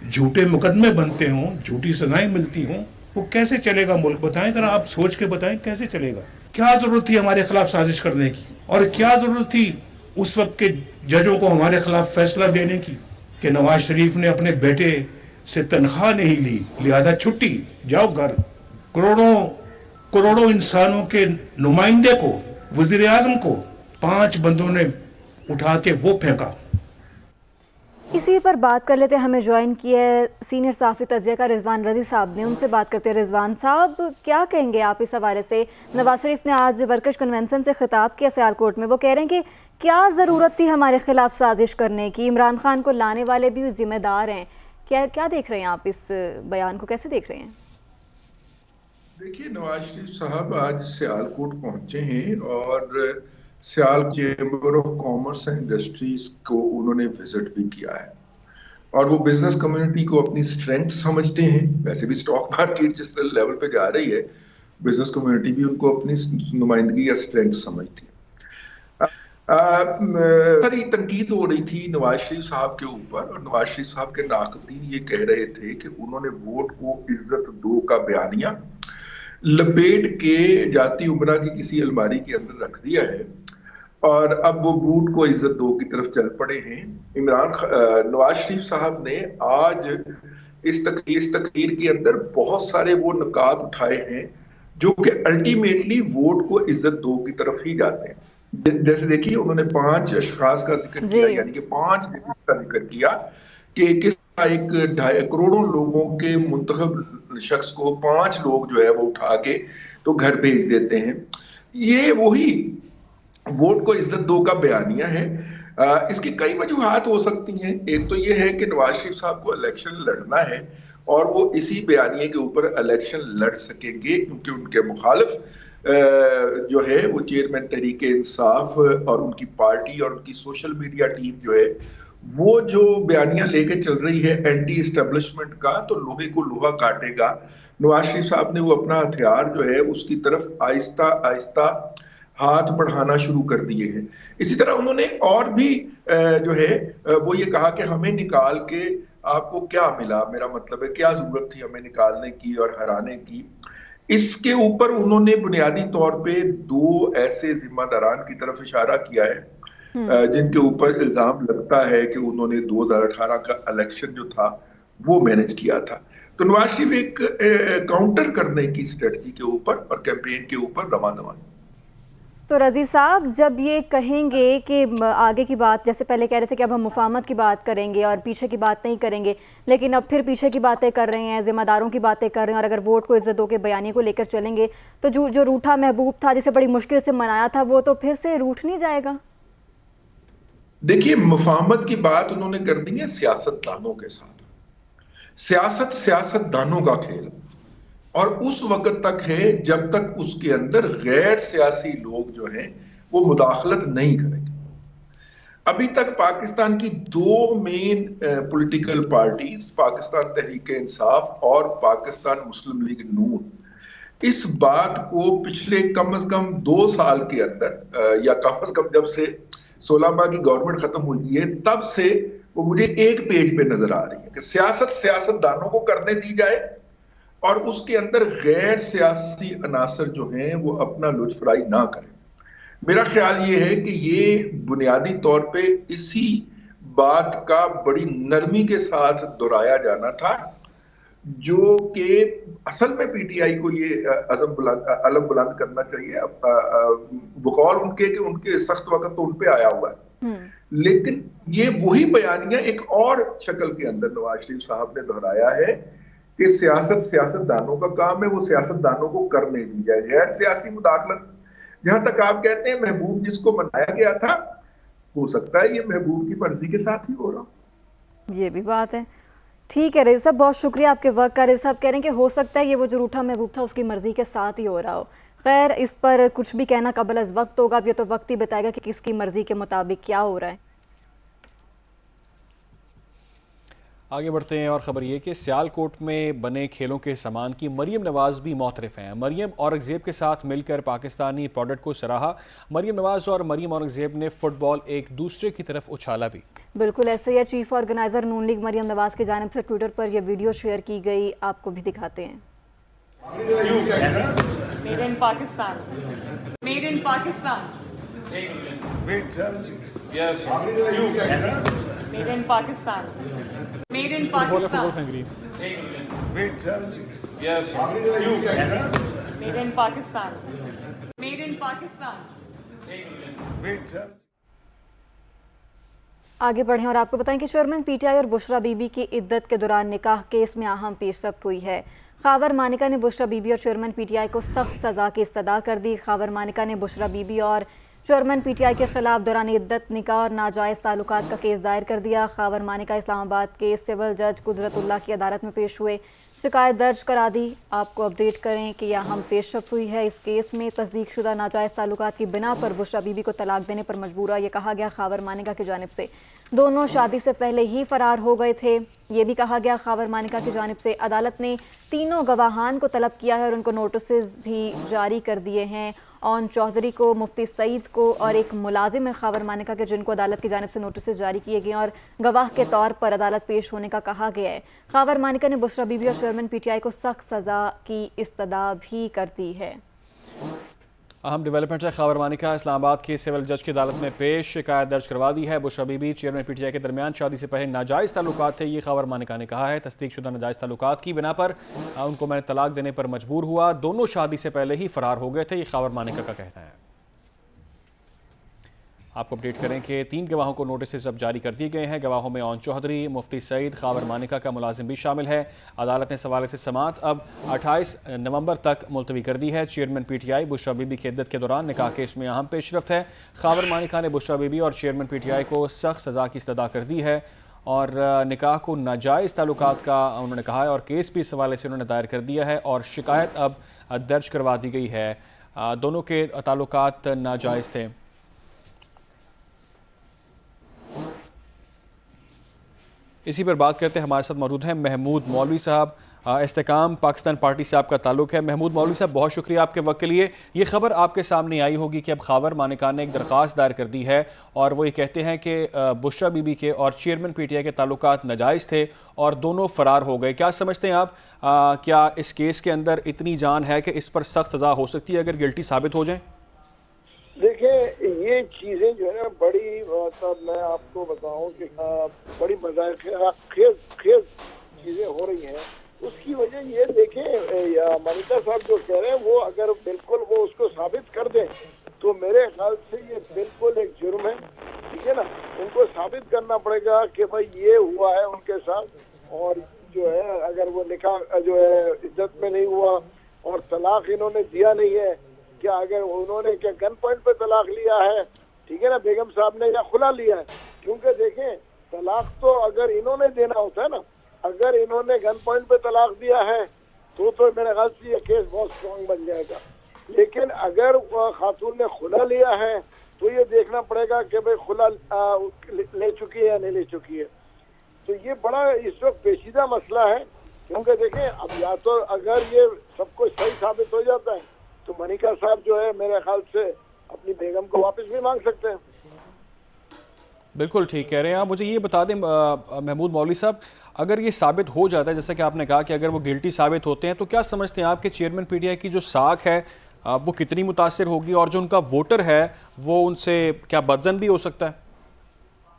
झूठे मुकदमे बनते हों, झूठी सजाएं मिलती हों, वो कैसे चलेगा मुल्क? बताएं जरा, आप सोच के बताएं कैसे चलेगा? क्या जरूरत थी हमारे खिलाफ साजिश करने की, और क्या जरूरत थी उस वक्त के जजों को हमारे खिलाफ फैसला देने की कि नवाज शरीफ ने अपने बेटे से तनख्वाह नहीं ली, लिहाजा छुट्टी, जाओ घर। करोड़ों इंसानों के नुमाइंदे को, वजीर आजम को 5 बंदों ने उठा के वो फेंका। इसी पर बात कर लेते हैं। हमें ज्वाइन किया है सीनियर सहाफ़ी तज्ज़िया का रिजवान रज़ी साहब ने, उनसे बात करते हैं। रिजवान साहब, क्या कहेंगे आप इस हवाले से? नवाज शरीफ ने आज वर्कर्स कन्वेंशन से खिताब किया सियालकोट में, वो कह रहे हैं कि क्या ज़रूरत थी हमारे खिलाफ साजिश करने की, इमरान खान को लाने वाले भी जिम्मेदार हैं। क्या देख रहे हैं आप इस बयान को, कैसे देख रहे हैं? देखिए, नवाज शरीफ साहब आज सियालकोट पहुंचे हैं और Sial chamber of commerce and industries को उन्होंने विजिट भी किया है और वो बिजनेस कम्युनिटी को अपनी स्ट्रेंथ समझते हैं। वैसे भी स्टॉक मार्केट जिस लेवल पे जा रही है, बिजनेस कम्युनिटी भी उनको अपनी नुमाइंदगी या स्ट्रेंथ समझती है। सारी तनकीद हो रही थी नवाज शरीफ साहब के ऊपर, और नवाज शरीफ साहब के नाक़दीन ये कह रहे थे कि उन्होंने वोट को इज्जत दो का बयानिया लपेट के जाती उमरा की किसी अलमारी के अंदर रख दिया है और अब वो बूट को इज्जत दो की तरफ चल पड़े हैं। नवाज शरीफ साहब ने आज इस तकरीर के अंदर बहुत सारे वो नुकात उठाए हैं जो कि अल्टीमेटली वोट को इज्जत दो की तरफ ही जाते हैं। जैसे देखिए, उन्होंने 5 अशखास का जिक्र किया, यानी कि 5 का जिक्र किया कि किस एक 2.5 करोड़ लोगों के मुंतखब शख्स को 5 लोग जो है वो उठा के तो घर भेज देते हैं। ये वही वोट को इज्जत दो का बयानिया है। इसकी कई वजूहात हो सकती हैं। एक तो ये है कि नवाज शरीफ साहब को इलेक्शन लड़ना है और वो इसी बयानिए के ऊपर इलेक्शन लड़ सकेंगे क्योंकि उनके मुखालिफ जो है वो चेयरमैन तहरीक इंसाफ और उनकी पार्टी और उनकी सोशल मीडिया टीम जो है वो जो बयानिया लेके चल रही है एंटी एस्टेब्लिशमेंट का, तो लोहे को लोहा काटेगा। नवाज शरीफ साहब ने वो अपना हथियार जो है उसकी तरफ आहिस्ता आहिस्ता हाथ बढ़ाना शुरू कर दिए हैं। इसी तरह उन्होंने और भी जो है वो ये कहा कि हमें निकाल के आपको क्या मिला, मेरा मतलब है क्या जरूरत थी हमें निकालने की और हराने की। इसके ऊपर उन्होंने बुनियादी तौर पे 2 ऐसे जिम्मेदारान की तरफ इशारा किया है जिनके ऊपर इल्जाम लगता है कि उन्होंने 2018 का इलेक्शन जो था वो मैनेज किया था। तो नवाज शरीफ एक काउंटर करने की स्ट्रेटजी के ऊपर और कैंपेन के ऊपर रवाना। तो रज़ी साहब, जब ये कहेंगे कि आगे की बात, जैसे पहले कह रहे थे कि अब हम मुफाहमत की बात करेंगे और पीछे की बात नहीं करेंगे, लेकिन अब फिर पीछे की बातें कर रहे हैं, जिम्मेदारों की बातें कर रहे हैं, और अगर वोट को इज्जत दो के बयानी को लेकर चलेंगे तो जो रूठा महबूब था, जिसे बड़ी मुश्किल से मनाया था, वो तो फिर से रूठ नहीं जाएगा। देखिए, मुफाहमत की बात उन्होंने कर दी है सियासतदानों के साथ। सियासतदानों का खेल और उस वक्त तक है जब तक उसके अंदर गैर सियासी लोग जो हैं वो मुदाखलत नहीं करेंगे। अभी तक पाकिस्तान की 2 main political parties, Pakistan Tehreek Insaf और पाकिस्तान मुस्लिम लीग नून, इस बात को पिछले कम से कम 2 साल के अंदर या कम से कम जब से 16 माह की गवर्नमेंट खत्म हुई है तब से वो मुझे एक पेज पे नजर आ रही है कि सियासतदानों को करने दी जाए और उसके अंदर गैर सियासी अनासर जो हैं वो अपना लुत्फराई ना करें। मेरा ख्याल ये है कि ये बुनियादी तौर पे इसी बात का बड़ी नरमी के साथ दोहराया जाना था जो कि असल में पीटीआई को ये अलम बुलंद करना चाहिए। बकौल उनके कि उनके सख्त वक्त तो उन पे आया हुआ है, लेकिन ये वही बयानिया एक और शक्ल के अंदर नवाज शरीफ साहब ने दोहराया है कि सियासतदानों का काम है, वो सियासतदानों को करने दी जाए। गैर सियासी मुदाखलत, जहां तक आप कहते हैं महबूब जिसको मनाया गया था, हो सकता है ये महबूब की मर्जी के साथ ही हो रहा। ये भी बात है। ठीक है रज़ी साहब, बहुत शुक्रिया आपके वक्त का। रज़ी साहब कह रहे हैं कि हो सकता है ये वो जो रूठा महबूब था उसकी मर्जी के साथ ही हो रहा हो। खैर, इस पर कुछ भी कहना कबल अज़ वक्त होगा, अब ये तो वक्त ही बताएगा कि किसकी मर्जी के मुताबिक क्या हो रहा है। आगे बढ़ते हैं और ख़बर ये कि सियालकोट में बने खेलों के सामान की मरियम नवाज़ भी मोतरफ़ हैं। मरियम औरंगज़ेब के साथ मिलकर पाकिस्तानी प्रोडक्ट को सराहा। मरियम नवाज़ और मरियम औरंगज़ेब ने फुटबॉल एक दूसरे की तरफ उछाला भी। बिल्कुल ऐसे ही चीफ ऑर्गेनाइजर नून लीग मरियम नवाज की जानिब से ट्विटर पर यह वीडियो शेयर की गई, आपको भी दिखाते हैं। Made in Pakistan, made in Pakistan, made in Pakistan, made in Pakistan, made in Pakistan, made in Pakistan. आगे बढ़ें और आपको बताएं कि चेयरमैन पीटीआई और बुशरा बीबी की इद्दत के दौरान निकाह केस में अहम पेशरफ्त हुई है। खावर मानिका ने बुशरा बीबी और चेयरमैन पीटीआई को सख्त सज़ा की इस्तदा कर दी। खावर मानिका ने बुशरा बीबी और चेयरमैन पीटीआई के खिलाफ दौरान इद्दत निकाह और नाजायज़ ताल्लुकात का केस दायर कर दिया। खावर मानिका इस्लामाबाद के सिविल जज कुदरतुल्लाह की अदालत में पेश हुए, शिकायत दर्ज करा दी। आपको अपडेट करें कि यह अहम पेशरफ्त हुई है। इस केस में तस्दीक शुदा नाजायज़ ताल्लुकात की बिना पर बुशरा बीबी को तलाक देने पर मजबूर ये कहा गया। खावर मानिका की जानिब से दोनों शादी से पहले ही फरार हो गए थे, ये भी कहा गया। खावर मानिका की जानिब से अदालत ने तीनों गवाहान को तलब किया है और उनको नोटिस भी जारी कर दिए हैं। ऑन चौधरी को, मुफ्ती सईद को और एक मुलाजिम है खावर मानिका के, जिनको अदालत की जानिब से नोटिस जारी किए गए और गवाह के तौर पर अदालत पेश होने का कहा गया है। खावर मानिका ने बुशरा बीबी और चेयरमैन पीटीआई को सख्त सज़ा की इस्तदा भी कर दी है। अहम डेवलपमेंट है, खावर मानिका इस्लामाबाद के सिविल जज की अदालत में पेश, शिकायत दर्ज करवा दी है। बुशरा बीबी चेयरमैन पीटीआई के दरमियान शादी से पहले नाजायज़ ताल्लुकात थे, ये खावर मानिका ने कहा है। तस्दीक शुदा नाजायज़ ताल्लुकात की बिना पर उनको मैंने तलाक देने पर मजबूर हुआ, दोनों शादी से पहले ही फरार हो गए थे, ये खावर मानिका का कहना है। आपको अपडेट करें कि 3 गवाहों को नोटिस अब जारी कर दिए गए हैं। गवाहों में ऑन चौधरी, मुफ्ती सईद, खावर मानिका का मुलाजिम भी शामिल है। अदालत ने इस हवाले से समाअत अब 28 नवंबर तक मुलतवी कर दी है। चेयरमैन पीटीआई बुशरा बीबी की इद्दत के दौरान निकाह केस में अहम पेशरफ्त है। खावर मानिका ने बुशरा बीबी और चेयरमैन पीटीआई को सख्त सज़ा की इस्तदा कर दी है और निकाह को नाजायज़ ताल्लुकात का उन्होंने कहा है और केस भी इस हवाले से उन्होंने दायर कर दिया है और शिकायत अब दर्ज करवा दी गई है। दोनों के ताल्लुकात नाजायज़ थे। इसी पर बात करते हैं, हमारे साथ मौजूद हैं महमूद मौलवी साहब, इस्तेकाम पाकिस्तान पार्टी से आपका ताल्लुक़ है। महमूद मौलवी साहब, बहुत शुक्रिया आपके वक्त के लिए। ये खबर आपके सामने आई होगी कि अब खावर मानिका ने एक दरख्वास्त दायर कर दी है और वो ये कहते हैं कि बुशरा बीबी के और चेयरमैन पीटीआई के ताल्लुकात नाजायज़ थे और दोनों फ़रार हो गए। क्या समझते हैं आप, क्या इस केस के अंदर इतनी जान है कि इस पर सख्त सज़ा हो सकती है अगर गिल्टी साबित हो जाए? देखिए, ये चीज़ें जो है ना बड़ी, मतलब मैं आपको बताऊं कि बड़ी मज़ाक़ चीज़ें हो रही हैं। उसकी वजह ये देखें, मानिका साहब जो कह रहे हैं वो अगर बिल्कुल वो उसको साबित कर दें तो मेरे ख्याल से ये बिल्कुल एक जुर्म है, ठीक है ना। उनको साबित करना पड़ेगा कि भाई ये हुआ है उनके साथ और जो है अगर वो निकाह जो है इज्जत में नहीं हुआ और तलाक इन्होंने दिया नहीं है, क्या अगर उन्होंने क्या गन पॉइंट पे तलाक लिया है, ठीक है ना, बेगम साहब ने, या खुला लिया है। क्योंकि देखें, तलाक तो अगर इन्होंने देना होता है ना, अगर इन्होंने गन पॉइंट पे तलाक दिया है तो मेरे ख्याल से ये केस बहुत स्ट्रॉन्ग बन जाएगा। लेकिन अगर खातून ने खुला लिया है तो ये देखना पड़ेगा कि भाई खुला ले चुकी है या नहीं ले चुकी है। तो ये बड़ा इस वक्त पेचीदा मसला है, क्योंकि देखें अब या तो अगर ये सब कुछ सही साबित हो जाता है तो मानिका साहब जो है मेरे ख्याल से अपनी बेगम को वापस भी मांग सकते हैं। बिल्कुल ठीक कह रहे हैं आप। मुझे ये बता दें महमूद मौलवी साहब, अगर ये साबित हो जाता है, जैसा कि आपने कहा कि अगर वो गिल्टी साबित होते हैं, तो क्या समझते हैं आप कि चेयरमैन पीटीआई की जो साख है वो कितनी मुतासिर होगी और जो उनका वोटर है वो उनसे क्या बदजन भी हो सकता है?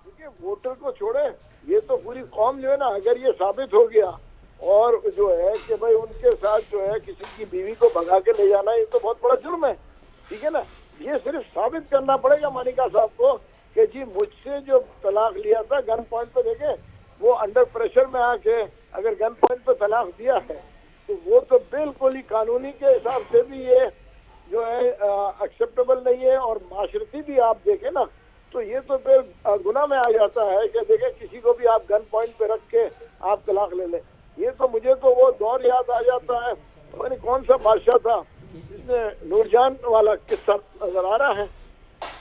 देखिए, वोटर को छोड़े, ये तो पूरी कौम जो है ना, अगर ये साबित हो गया और जो है कि भाई उनके साथ जो है किसी की बीवी को भगा के ले जाना, ये तो बहुत बड़ा जुर्म है, ठीक है ना। ये सिर्फ साबित करना पड़ेगा मानिका साहब को कि जी मुझसे जो तलाक लिया था गन पॉइंट पे, देखे वो अंडर प्रेशर में आके अगर गन पॉइंट पे तलाक दिया है तो वो तो बिल्कुल ही कानूनी के हिसाब से भी ये जो है एक्सेप्टेबल नहीं है और माशरती भी आप देखें ना तो ये तो फिर गुनाह में आ जाता है कि देखें किसी को भी आप गन पॉइंट पे रख के आप तलाक ले लें। ये तो मुझे तो वो दौर याद आ जाता है, पता नहीं कौन सा बादशाह था जिसने नूरजान वाला किस्सा नजर आ रहा है,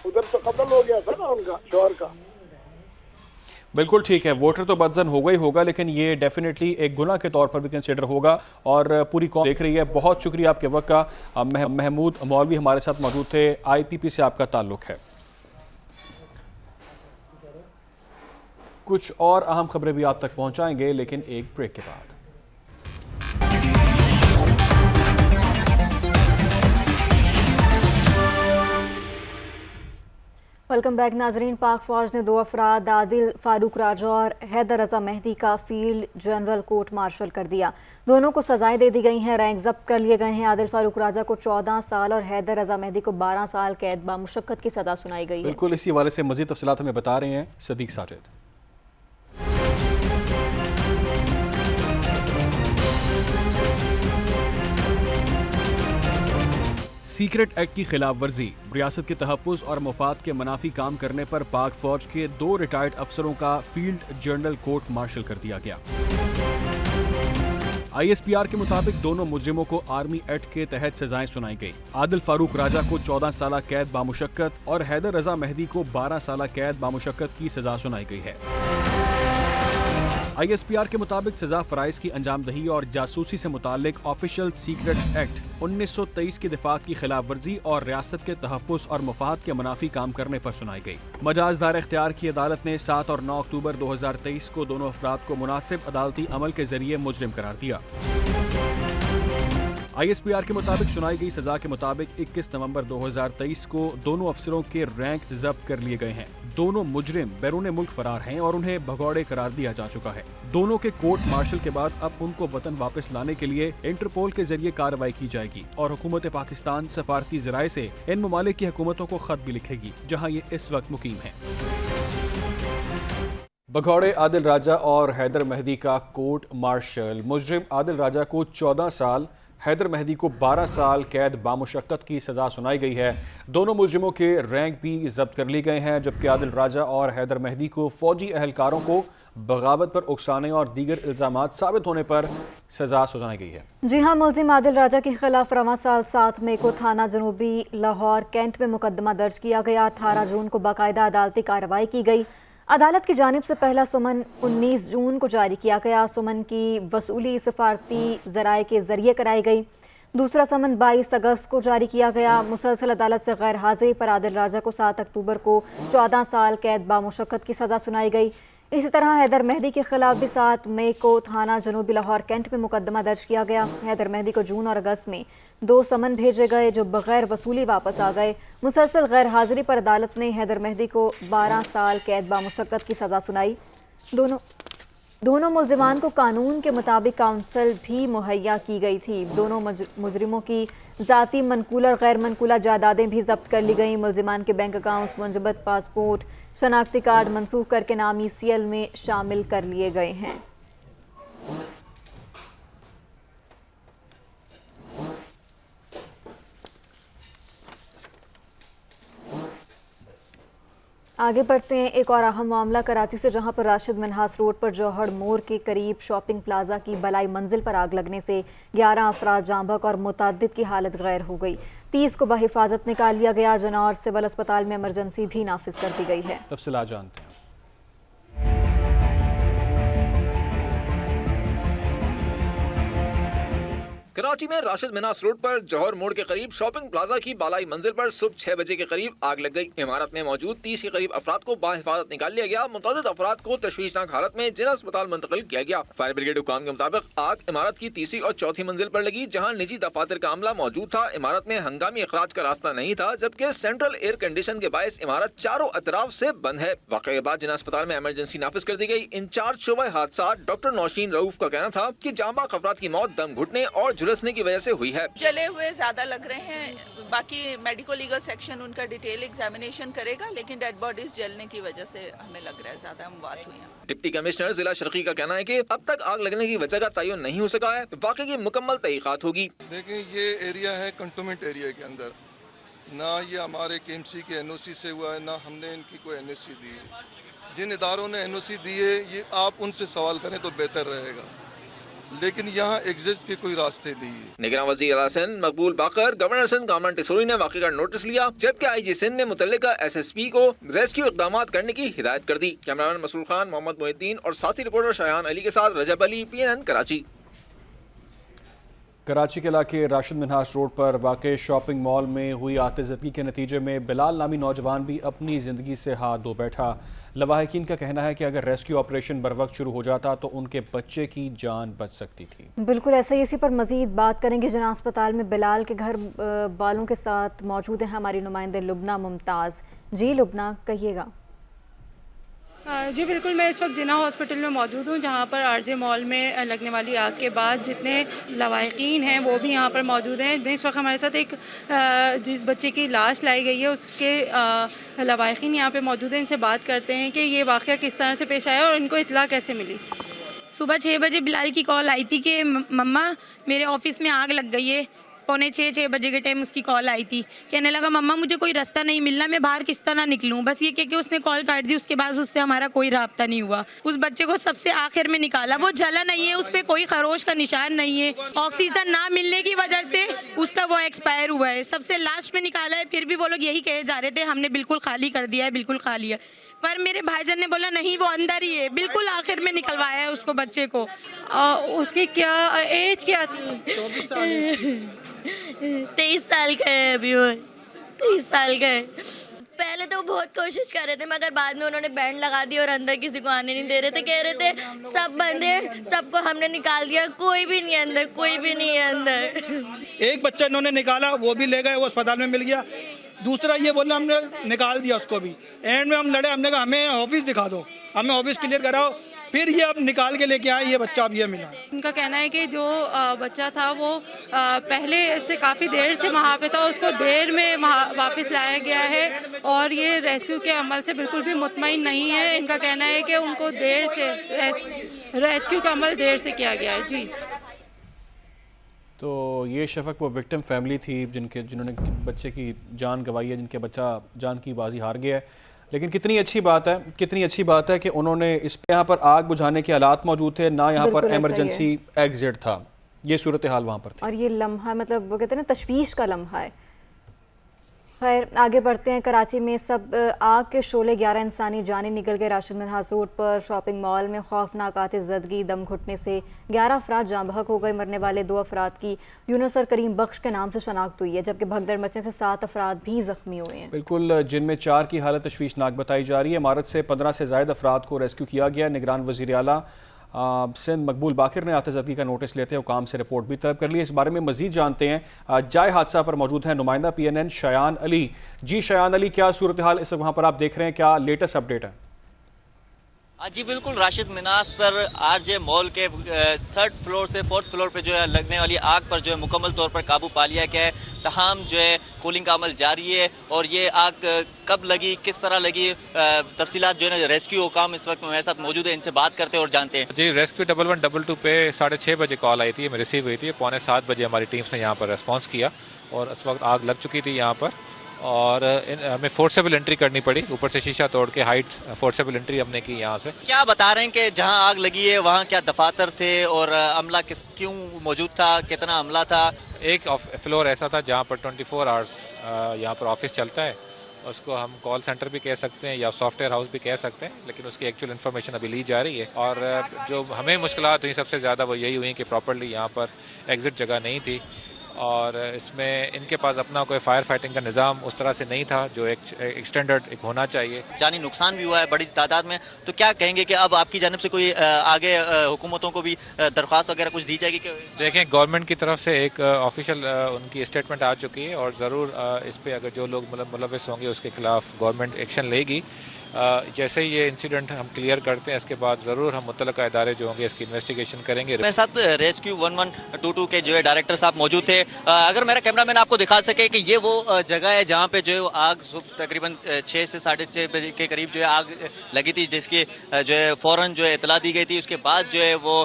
उधर तो कत्ल हो गया था ना उनका शौहर का। बिल्कुल ठीक है, वोटर तो बदजन होगा ही होगा, लेकिन ये डेफिनेटली एक गुनाह के तौर पर भी कंसिडर होगा और पूरी कौम देख रही है। बहुत शुक्रिया आपके वक्त का। महमूद मौलवी हमारे साथ मौजूद थे, IPP से आपका ताल्लुक है। कुछ और अहम खबरें भी आप तक पहुंचाएंगे, लेकिन एक ब्रेक के बाद। वेलकम बैक नाजरीन। पाक फौज ने 2 अफराद आदिल फारूक राजा और हैदर रजा मेहदी का फील्ड जनरल कोर्ट मार्शल कर दिया। दोनों को सजाएं दे दी गई हैं, रैंक जब्त कर लिए गए हैं। आदिल फारूक राजा को 14 साल और हैदर रजा मेहदी को 12 साल कैद बामुशक्कत की सजा सुनाई गई है। बिल्कुल, इसी हवाले से मजीद तफसीलात हमें बता रहे हैं सदीक साजिद। सीक्रेट एक्ट की खिलाफ वर्जी, रियासत के तहफ़्फ़ुज़ और मफाद के मुनाफी काम करने पर पाक फौज के 2 रिटायर्ड अफसरों का फील्ड जनरल कोर्ट मार्शल कर दिया गया। ISPR के मुताबिक दोनों मुजरिमों को आर्मी एक्ट के तहत सजाएं सुनाई गई। आदिल फारूक राजा को 14 साल कैद बामुशक्कत और हैदर रजा मेहदी को 12 साल कैद बामुशक्कत की सजा सुनाई गई है। ISPR के मुताबिक सजा फराइज की अंजामदही और जासूसी से मुतालिक ऑफिशियल सीक्रेट एक्ट 1923 की दिफात की खिलाफ वर्जी और रियासत के तहफ़्फ़ुज़ और मफाद के मुनाफी काम करने पर सुनाई गई। मजाजदार इख्तियार की अदालत ने 7 और 9 अक्टूबर 2023 को दोनों अफराद को मुनासिब अदालती अमल के जरिए मुजरिम करार दिया। ISPR के मुताबिक सुनाई गई सजा के मुताबिक 21 नवंबर 2023 को दोनों अफसरों के रैंक जब्त कर लिए गए हैं। दोनों मुजरिम बैरून मुल्क फरार हैं और उन्हें भगौड़े करार दिया जा चुका है। दोनों के कोर्ट मार्शल के बाद अब उनको वतन वापस लाने के लिए इंटरपोल के जरिए कार्रवाई की जाएगी और हुकूमत पाकिस्तान सफारती जराए से इन ममालिक की हुकूमतों को खत भी लिखेगी जहाँ ये इस वक्त मुकीम है। भगौड़े आदिल राजा और हैदर मेहदी का कोर्ट मार्शल। मुजरिम आदिल राजा को 14 साल, हैदर मेहदी को 12 साल कैद बामुशक्कत की सजा सुनाई गई है। दोनों मुजरिमों के रैंक भी जब्त कर लिए गए हैं, जबकि आदिल राजा और हैदर मेहदी को फौजी अहलकारों को बगावत पर उकसाने और दीगर इल्जामात साबित होने पर सजा सुनाई गई है। जी हाँ, मुलजिम आदिल राजा के खिलाफ रवां साल 7 मई को थाना जनूबी लाहौर कैंट में मुकदमा दर्ज किया गया। 18 जून को बाकायदा अदालती कार्रवाई की गई। अदालत की जानिब से पहला सुमन 19 जून को जारी किया गया। सुमन की वसूली सफारती जराए के जरिए कराई गई। दूसरा समन 22 अगस्त को जारी किया गया। मुसलसल अदालत से गैर हाजिरी पर आदिल राजा को 7 अक्टूबर को 14 साल कैद बामुशक्कत की सजा सुनाई गई। इसी तरह हैदर मेहदी के खिलाफ भी 7 मई को थाना जनूबी लाहौर कैंट में मुकदमा दर्ज किया गया। हैदर मेहदी को जून और अगस्त में 2 समन भेजे गए जो बगैर वसूली वापस आ गए। मुसलसल गैर हाजिरी पर अदालत ने हैदर मेहदी को 12 साल कैद बामुशक्कत की सजा सुनाई। दोनों मुलजिमान को कानून के मुताबिक काउंसिल भी मुहैया की गई थी। दोनों मुजरिमों की ज़ाती मनकूला और गैर मनकूला जायदादें भी जब्त कर ली गई। मुलजिमान के बैंक अकाउंट्स, मुंजमद पासपोर्ट, शनाख्ती कार्ड मनसूख करके नाम ECL में शामिल कर लिए गए हैं। आगे बढ़ते हैं। एक और अहम मामला कराची से, जहां पर राशिद मिन्हास रोड पर जौहर मोड़ के करीब शॉपिंग प्लाजा की बलाई मंजिल पर आग लगने से 11 अफराद जाँ बहक और मुतअद्दिद की हालत गैर हो गई। 30 को बहिफाजत निकाल लिया गया। जना और सिविल अस्पताल में इमरजेंसी भी नाफिज कर दी गई है। तफसीलात जानते हैं। कराची में राशिद मिन्हास रोड पर जौहर मोड़ के करीब शॉपिंग प्लाजा की बालाई मंजिल पर सुबह 6 बजे के करीब आग लग गई। इमारत में मौजूद 30 के करीब अफराद को बाहिफाजत निकाल लिया गया। मुतअद्दिद अफराद को तशवीशनाक हालत में जिला अस्पताल मुंतकिल किया गया। फायर ब्रिगेड हुकाम के मुताबिक आग इमारत की तीसरी और चौथी मंजिल पर लगी, जहाँ निजी दफातर का अमला मौजूद था। इमारत में हंगामी अखराज का रास्ता नहीं था, जबकि सेंट्रल एयर कंडीशन के बायस इमारत चारों अतराफ से बंद है। वाक़े के बाद जिला अस्पताल में इमरजेंसी नाफिज कर दी गई। इंचार्ज शोबा हादसा डॉक्टर नौशीन रऊफ का कहना था कि जांबाक अफराद की मौत दम घुटने और झुलसने की वजह से हुई है। जले हुए ज्यादा लग रहे हैं, बाकी मेडिको लीगल सेक्शन उनका डिटेल एग्जामिनेशन करेगा, लेकिन डेड बॉडीज जलने की वजह से हमें लग रहा है ज्यादा अमवात हुई हैं। डिप्टी कमिश्नर जिला शर्की का कहना है कि अब तक आग लगने की वजह का तयन नहीं हो सका है। वाक़े की मुकम्मल तहकीकात होगी। देखिए, ये एरिया है कंटोनमेंट एरिया के अंदर, ना ये हमारे KMC के NOC से हुआ है, ना हमने इनकी कोई NOC दी है। जिन इदारों ने NOC दी है, ये आप उनसे सवाल करें तो बेहतर रहेगा, लेकिन यहाँ एग्जिस्ट के कोई रास्ते नहीं है। निगरान वज़ीर आला सिंध मकबूल बाकर, गवर्नर सिंध कामरान टिसोरी ने वाक़े का नोटिस लिया, जबकि IG सिंध ने मुतल्लिका SSP को रेस्क्यू इक़दामात करने की हिदायत कर दी। कैमरामैन मसरूर खान, मोहम्मद मोहिद्दीन और साथी रिपोर्टर शायान अली के साथ रजब अली, PNN कराची। कराची के इलाके राशिद मिन्हास रोड पर वाक़ शॉपिंग मॉल में हुई आतिज़गी के नतीजे में बिलाल नामी नौजवान भी अपनी ज़िंदगी से हाथ धो बैठा। लवाहिकीन का कहना है कि अगर रेस्क्यू ऑपरेशन बर वक्त शुरू हो जाता तो उनके बच्चे की जान बच सकती थी। बिल्कुल ऐसा ही। इसी पर मज़ीद बात करेंगे। जना अस्पताल में बिलाल के घर वालों के साथ मौजूद है हमारी नुमाइंदे लुबना मुमताज़। जी लुबना, कहिएगा। जी बिल्कुल, मैं इस वक्त जिना हॉस्पिटल में मौजूद हूँ, जहाँ पर आरजे मॉल में लगने वाली आग के बाद जितने लवाहिकीन हैं वो भी यहाँ पर मौजूद हैं। इस वक्त हमारे साथ एक जिस बच्चे की लाश लाई गई है उसके लवाहिकीन यहाँ पे मौजूद हैं। इनसे बात करते हैं कि ये वाक़या किस तरह से पेश आया और इनको इत्तला कैसे मिली। सुबह 6 बजे बिलाल की कॉल आई थी कि मम्मा मेरे ऑफिस में आग लग गई है। 5:45 बजे के टाइम उसकी कॉल आई थी। कहने लगा मम्मा मुझे कोई रास्ता नहीं मिलना, मैं बाहर किस तरह निकलूं। बस ये कह के उसने कॉल काट दी। उसके बाद उससे हमारा कोई राब्ता नहीं हुआ। उस बच्चे को सबसे आखिर में निकाला। वो जला नहीं है, उस पर कोई खरोश का निशान नहीं है। ऑक्सीजन ना मिलने की वजह से उसका वो एक्सपायर हुआ है। सबसे लास्ट में निकाला है। फिर भी वो लोग यही कहे जा रहे थे हमने बिल्कुल खाली कर दिया है, बिल्कुल खाली है। पर मेरे भाईजान ने बोला नहीं वो अंदर ही है। बिल्कुल आखिर में निकलवाया है उसको, बच्चे को। उसकी क्या एज क्या थी? 23 साल का है अभी वो, 23 साल का है। पहले तो बहुत कोशिश कर रहे थे मगर बाद में उन्होंने बैंड लगा दिया और अंदर किसी को आने नहीं दे रहे थे। कह रहे थे सब बंद है, सबको हमने निकाल दिया, कोई भी नहीं है अंदर, कोई भी नहीं है अंदर। एक बच्चा इन्होंने निकाला, वो भी ले गए, वो अस्पताल में मिल गया। दूसरा ये बोला हमने निकाल दिया उसको भी। एंड में हम लड़े, हमने कहा हमें ऑफिस दिखा दो, हमें ऑफिस क्लियर कराओ। फिर ये अब निकाल के लेके आए, ये बच्चा अब ये मिला। उनका कहना है कि जो बच्चा था वो पहले से काफ़ी देर से वहाँ पे था, उसको देर में वापस लाया गया है और ये रेस्क्यू के अमल से बिल्कुल भी मुतमईन नहीं है। इनका कहना है कि उनको देर से रेस्क्यू का अमल देर से किया गया है। जी तो ये शफक वो विक्टिम फैमिली थी जिन्होंने बच्चे की जान गंवाई है, जिनके बच्चा जान की बाजी हार गया है। लेकिन कितनी अच्छी बात है कि उन्होंने इस पे यहाँ पर आग बुझाने के हालात मौजूद थे, ना यहाँ पर एमरजेंसी एग्जिट था। ये सूरत हाल वहाँ पर थी। और ये लम्हा मतलब वो कहते हैं ना तशवीश का लम्हा है। खैर आगे बढ़ते हैं। कराची में सब आग के शोले 11 इंसानी जानें निकल गए। राशिद मिन्हास रोड पर शॉपिंग मॉल में खौफनाक आतिशज़दगी, दम घुटने से 11 अफराद जाँ बहक हो गए। मरने वाले 2 अफराद की यूनुस और करीम बख्श के नाम से शनाख्त हुई है, जबकि भगदड़ मचने से 7 अफराद भी जख्मी हुए हैं। बिल्कुल, जिनमें 4 की हालत तशवीशनाक बताई जा रही है। इमारत से 15 से ज़ायद अफराद को रेस्क्यू किया गया। निगरान वज़ीर आला सिंध मकबूल बाकिर ने आतिशज़दगी का नोटिस लेते हुकाम से रिपोर्ट भी तलब कर ली। इस बारे में मजीद जानते हैं। जाए हादसा पर मौजूद है नुमाइंदा PNN शयान अली। जी शयान अली, क्या सूरत हाल इस वक्त वहाँ पर आप देख रहे हैं, क्या लेटेस्ट अपडेट है? जी बिल्कुल, राशिद मिन्हास पर आरजे मॉल के 3rd फ्लोर से 4th फ्लोर पे जो है लगने वाली आग पर जो है मुकम्मल तौर पर काबू पा लिया गया है। तमाम जो है कूलिंग का अमल जारी है। और ये आग कब लगी, किस तरह लगी, तफसीलात जो है ना रेस्क्यू हुकाम इस वक्त मेरे साथ मौजूद है, इनसे बात करते हैं और जानते हैं। जी रेस्क्यू 1122 पे 6:30 बजे कॉल आई थी, हमें रिसीव हुई थी। 6:45 बजे हमारी टीम्स ने यहाँ पर रेस्पॉन्स किया और इस वक्त आग लग चुकी थी यहाँ पर। और हमें फोर्सेबल एंट्री करनी पड़ी, ऊपर से शीशा तोड़ के हाइट फोर्सेबल एंट्री हमने की यहाँ से। क्या बता रहे हैं कि जहाँ आग लगी है वहाँ क्या दफातर थे और अमला क्यों मौजूद था, कितना अमला था? एक फ्लोर ऐसा था जहाँ पर 24 आवर्स यहाँ पर ऑफिस चलता है। उसको हम कॉल सेंटर भी कह सकते हैं या सॉफ्टवेयर हाउस भी कह सकते हैं, लेकिन उसकी एक्चुअल इन्फॉर्मेशन अभी ली जा रही है। और जो हमें मुश्किलात हुई सबसे ज़्यादा वो यही हुई कि प्रॉपर्ली यहाँ पर एग्जिट जगह नहीं थी और इसमें इनके पास अपना कोई फायर फाइटिंग का निज़ाम उस तरह से नहीं था जो एक एक्सटेंडेड एक होना चाहिए। जानी नुकसान भी हुआ है बड़ी तादाद में, तो क्या कहेंगे कि अब आपकी जानिब से कोई आगे हुकूमतों को भी दरख्वास्त वगैरह कुछ दी जाएगी? देखें, गवर्नमेंट की तरफ से एक ऑफिशियल उनकी स्टेटमेंट आ चुकी है और ज़रूर इस पर अगर जो लोग मुलविस होंगे उसके खिलाफ गवर्नमेंट एक्शन लेगी। जैसे ही ये इंसिडेंट हम क्लियर करते हैं इसके बाद ज़रूर हम मुतल्लिका इदारे जो होंगे इसकी इन्वेस्टिगेशन करेंगे। मेरे साथ रेस्क्यू 1122 के जो है डायरेक्टर साहब मौजूद थे। अगर मेरा कैमरामैन आपको दिखा सके कि ये वो जगह है जहाँ पे जो है आग तकरीबन 6 से 6:30 बजे के करीब जो है आग लगी थी, जिसकी जो है फ़ौरन जो है इतला दी गई थी। उसके बाद जो है वो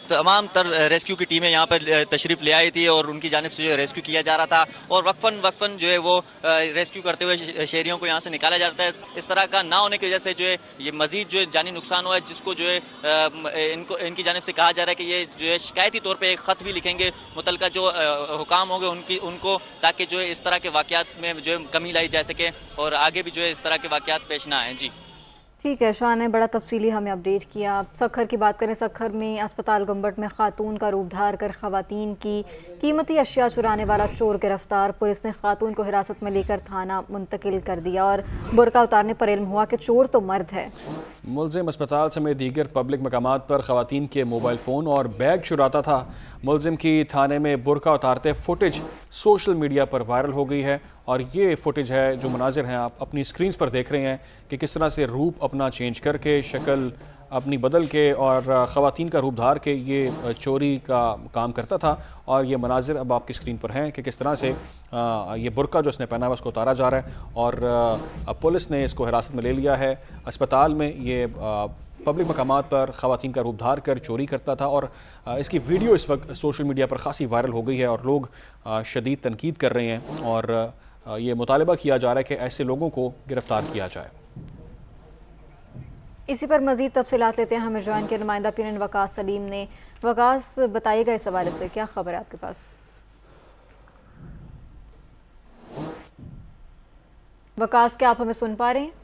तमाम तर रेस्क्यू की टीमें यहाँ पर तशरीफ़ ले आई थी और उनकी जानिब से जो है रेस्क्यू किया जा रहा था और वक्फन जो है वो रेस्क्यू करते हुए शहरियों को यहाँ से निकाला जाता है। इस तरह का ना होने की वजह से जो है ये मजीद जो है जानी नुकसान हुआ है, जिसको जो है इनकी जानिब से कहा जा रहा है कि ये जो है शिकायती तौर पे एक ख़त भी लिखेंगे मुतल्लिका जो हुकाम होंगे उनको, ताकि जो है इस तरह के वाक़यात में जो है कमी लाई जा सके और आगे भी जो है इस तरह के वाक़यात पेश ना आए। जी ٹھیک ہے، شاہ نے بڑا تفصیلی ہمیں اپڈیٹ کیا. سکھر کی بات کریں، سکھر میں اسپتال گنبٹ میں خاتون کا روپ دھار کر خواتین کی قیمتی اشیاء چرانے والا چور گرفتار. پولیس نے خاتون کو حراست میں لے کر تھانہ منتقل کر دیا اور برقع اتارنے پر علم ہوا کہ چور تو مرد ہے. ملزم اسپتال سمیت دیگر پبلک مقامات پر خواتین کے موبائل فون اور بیگ چراتا تھا. ملزم کی تھانے میں برقع اتارتے فوٹیج سوشل میڈیا پر وائرل ہو گئی ہے اور یہ فوٹیج ہے، جو مناظر ہیں آپ اپنی سکرینز پر دیکھ رہے ہیں کہ کس طرح سے روپ اپنا چینج کر کے، شکل اپنی بدل کے اور خواتین کا روپ دھار کے یہ چوری کا کام کرتا تھا. اور یہ مناظر اب آپ کی سکرین پر ہیں کہ کس طرح سے یہ برقع جو اس نے پہنا ہے اس کو اتارا جا رہا ہے اور پولیس نے اس کو حراست میں لے لیا ہے. اسپتال میں یہ پبلک مقامات پر خواتین کا روپ دھار کر چوری کرتا تھا اور اس کی ویڈیو اس وقت سوشل میڈیا پر خاصی وائرل ہو گئی ہے اور لوگ شدید تنقید کر رہے ہیں اور یہ مطالبہ کیا جا رہا ہے کہ ایسے لوگوں کو گرفتار کیا جائے. اسی پر مزید تفصیلات لیتے ہیں. ہمیں جوائن کے نمائندہ پی این این وقاص سلیم نے. وقاص، بتائیے گا اس حوالے سے کیا خبر ہے آپ کے پاس؟ وقاص، کیا آپ ہمیں سن پا رہے ہیں؟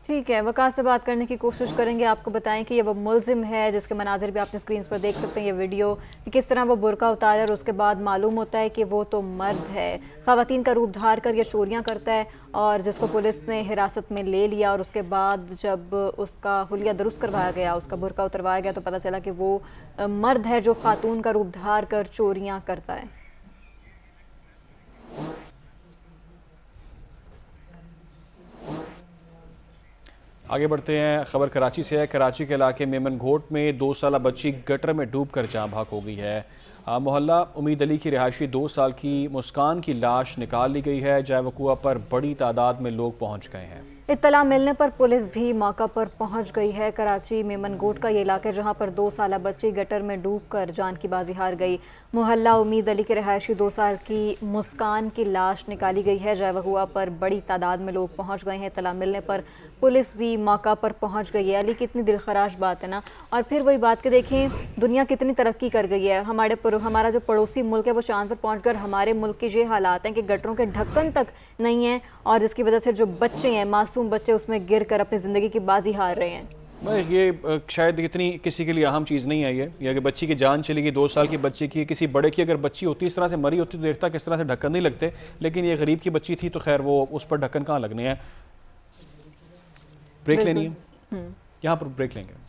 ٹھیک ہے، وقاص سے بات کرنے کی کوشش کریں گے. آپ کو بتائیں کہ یہ وہ ملزم ہے جس کے مناظر بھی آپ نے سکرینز پر دیکھ سکتے ہیں. یہ ویڈیو کہ کس طرح وہ برقع اتارے اور اس کے بعد معلوم ہوتا ہے کہ وہ تو مرد ہے. خواتین کا روپ دھار کر یہ چوریاں کرتا ہے اور جس کو پولیس نے حراست میں لے لیا اور اس کے بعد جب اس کا حلیہ درست کروایا گیا، اس کا برقع اتروایا گیا تو پتہ چلا کہ وہ مرد ہے جو خاتون کا روپ دھار کر چوریاں کرتا ہے. آگے بڑھتے ہیں. خبر کراچی سے ہے. کراچی کے علاقے میمن گھوٹ میں 2 سالہ بچی گٹر میں ڈوب کر جاں بحق ہو گئی ہے. محلہ امید علی کی رہائشی 2 سال کی مسکان کی لاش نکال لی گئی ہے. جائے وقوع پر بڑی تعداد میں لوگ پہنچ گئے ہیں. اطلاع ملنے پر پولیس بھی موقع پر پہنچ گئی ہے. کراچی میمن گوٹ کا یہ علاقہ جہاں پر 2 سالہ بچی گٹر میں ڈوب کر جان کی بازی ہار گئی. محلہ امید علی کے رہائشی 2 سال کی مسکان کی لاش نکالی گئی ہے. جائے وقوع پر بڑی تعداد میں لوگ پہنچ گئے ہیں. اطلاع ملنے پر پولیس بھی موقع پر پہنچ گئی ہے. علی کتنی دلخراش بات ہے نا. اور پھر وہی بات کہ دیکھیں دنیا کتنی ترقی کر گئی ہے. ہمارا جو پڑوسی ملک ہے وہ چاند پر پہنچ کر ہمارے ملک کے یہ حالات ہیں کہ گٹروں کے ڈھکن تک نہیں ہیں اور جس کی وجہ سے جو بچے ہیں، معصوم بچے، اس میں گر کر اپنی زندگی کی بازی ہار رہے ہیں. یہ شاید اتنی کسی کے لیے اہم چیز نہیں ہے یہ کہ بچی کی جان چلی گئی. 2 سال کی بچی کی، کسی بڑے کی اگر بچی ہوتی اس طرح سے مری ہوتی تو دیکھتا کس طرح سے ڈھکن نہیں لگتے، لیکن یہ غریب کی بچی تھی تو خیر وہ اس پر ڈھکن کہاں لگنے ہیں. بریک لینی ہے، یہاں پر بریک لیں گے.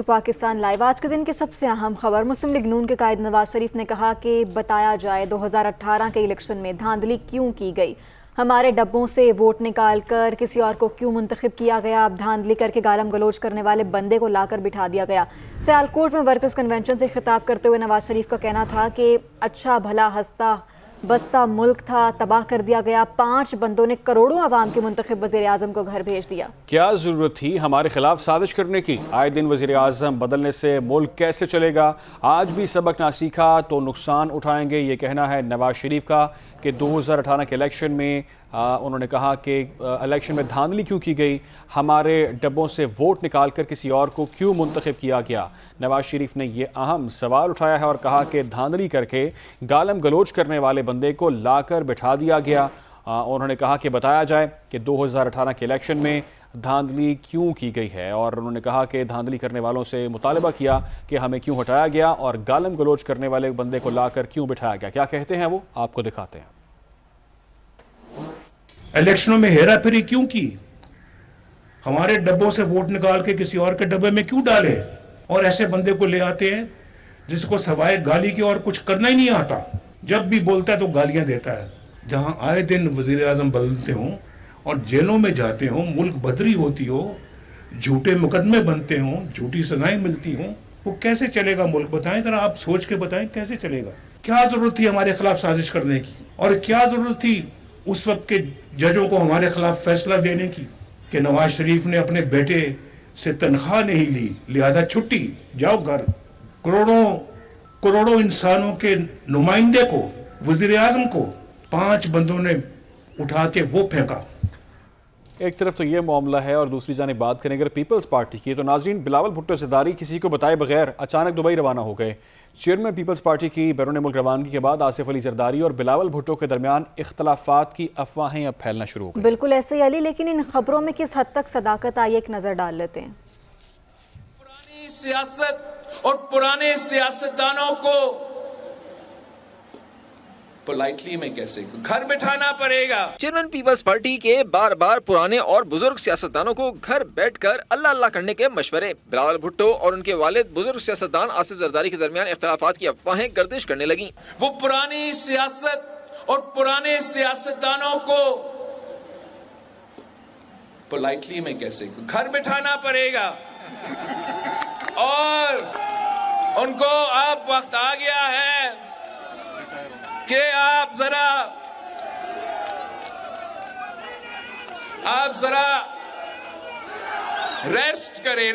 پاکستان لائیو. آج کے دن کی سب سے اہم خبر. مسلم لیگ نون کے قائد نواز شریف نے کہا کہ بتایا جائے 2018 کے الیکشن میں دھاندلی کیوں کی گئی. ہمارے ڈبوں سے ووٹ نکال کر کسی اور کو کیوں منتخب کیا گیا. اب دھاندلی کر کے گالم گلوچ کرنے والے بندے کو لا کر بٹھا دیا گیا. سیالکوٹ میں ورکرز کنونشن سے خطاب کرتے ہوئے نواز شریف کا کہنا تھا کہ اچھا بھلا ہنستا بستا ملک تھا، تباہ کر دیا گیا. 5 بندوں نے کروڑوں عوام کے منتخب وزیر اعظم کو گھر بھیج دیا. کیا ضرورت تھی ہمارے خلاف سازش کرنے کی؟ آئے دن وزیر اعظم بدلنے سے ملک کیسے چلے گا؟ آج بھی سبق نہ سیکھا تو نقصان اٹھائیں گے. یہ کہنا ہے نواز شریف کا کہ 2018 کے الیکشن میں انہوں نے کہا کہ الیکشن میں دھاندلی کیوں کی گئی، ہمارے ڈبوں سے ووٹ نکال کر کسی اور کو کیوں منتخب کیا گیا. نواز شریف نے یہ اہم سوال اٹھایا ہے اور کہا کہ دھاندلی کر کے گالم گلوچ کرنے والے بندے کو لا کر بٹھا دیا گیا. انہوں نے کہا کہ بتایا جائے کہ 2018 کے الیکشن میں دھاندلی کیوں کی گئی ہے اور انہوں نے کہا کہ دھاندلی کرنے والوں سے مطالبہ کیا کہ ہمیں کیوں ہٹایا گیا اور گالم گلوچ کرنے والے بندے کو لا کر کیوں بٹھایا گیا. کیا کہتے ہیں وہ آپ کو دکھاتے ہیں. الیکشنوں میں ہیرا پھیری کیوں کی؟ ہمارے ڈبوں سے ووٹ نکال کے کسی اور کے ڈبے میں کیوں ڈالے اور ایسے بندے کو لے آتے ہیں جس کو سوائے گالی کے اور کچھ کرنا ہی نہیں آتا. جب بھی بولتا ہے تو گالیاں دیتا ہے. جہاں آئے دن وزیر اعظم بدلتے ہوں اور جیلوں میں جاتے ہوں، ملک بدری ہوتی ہو، جھوٹے مقدمے بنتے ہوں، جھوٹی سزائیں ملتی ہوں، وہ کیسے چلے گا ملک؟ بتائیں ذرا، آپ سوچ کے بتائیں کیسے چلے گا. کیا ضرورت تھی ہمارے خلاف سازش کرنے کی اور کیا ضرورت تھی اس وقت کے ججوں کو ہمارے خلاف فیصلہ دینے کی کہ نواز شریف نے اپنے بیٹے سے تنخواہ نہیں لی لہذا چھٹی، جاؤ گھر. کروڑوں انسانوں کے نمائندے کو، وزیر اعظم کو 5 بندوں نے اٹھا کے وہ پھینکا. ایک طرف تو یہ معاملہ ہے اور دوسری جانب بات کریں اگر پیپلز پارٹی کی تو ناظرین بلاول بھٹو زرداری کسی کو بتائے بغیر اچانک دبئی روانہ ہو گئے. چیئرمین پیپلز پارٹی کی بیرون ملک روانگی کے بعد آصف علی زرداری اور بلاول بھٹو کے درمیان اختلافات کی افواہیں اب پھیلنا شروع ہو گئی. بالکل ایسے ہی علی، لیکن ان خبروں میں کس حد تک صداقت آئی ایک نظر ڈال لیتے ہیں. پرانی سیاست اور پرانے سیاستدانوں کو پولائٹلی میں کیسے گھر بٹھانا پڑے گا. چیئرمین پیپلز پارٹی کے بار بار پرانے اور بزرگ سیاستدانوں کو گھر بیٹھ کر اللہ اللہ کرنے کے مشورے. بلاول بھٹو اور ان کے والد بزرگ سیاستدان آصف زرداری کے درمیان اختلافات کی افواہیں گردش کرنے لگیں. وہ پرانی سیاست اور پرانے سیاستدانوں کو پولائٹلی میں کیسے گھر بٹھانا پڑے گا اور ان کو اب وقت آ گیا ہے کہ آپ ذرا ریسٹ کریں.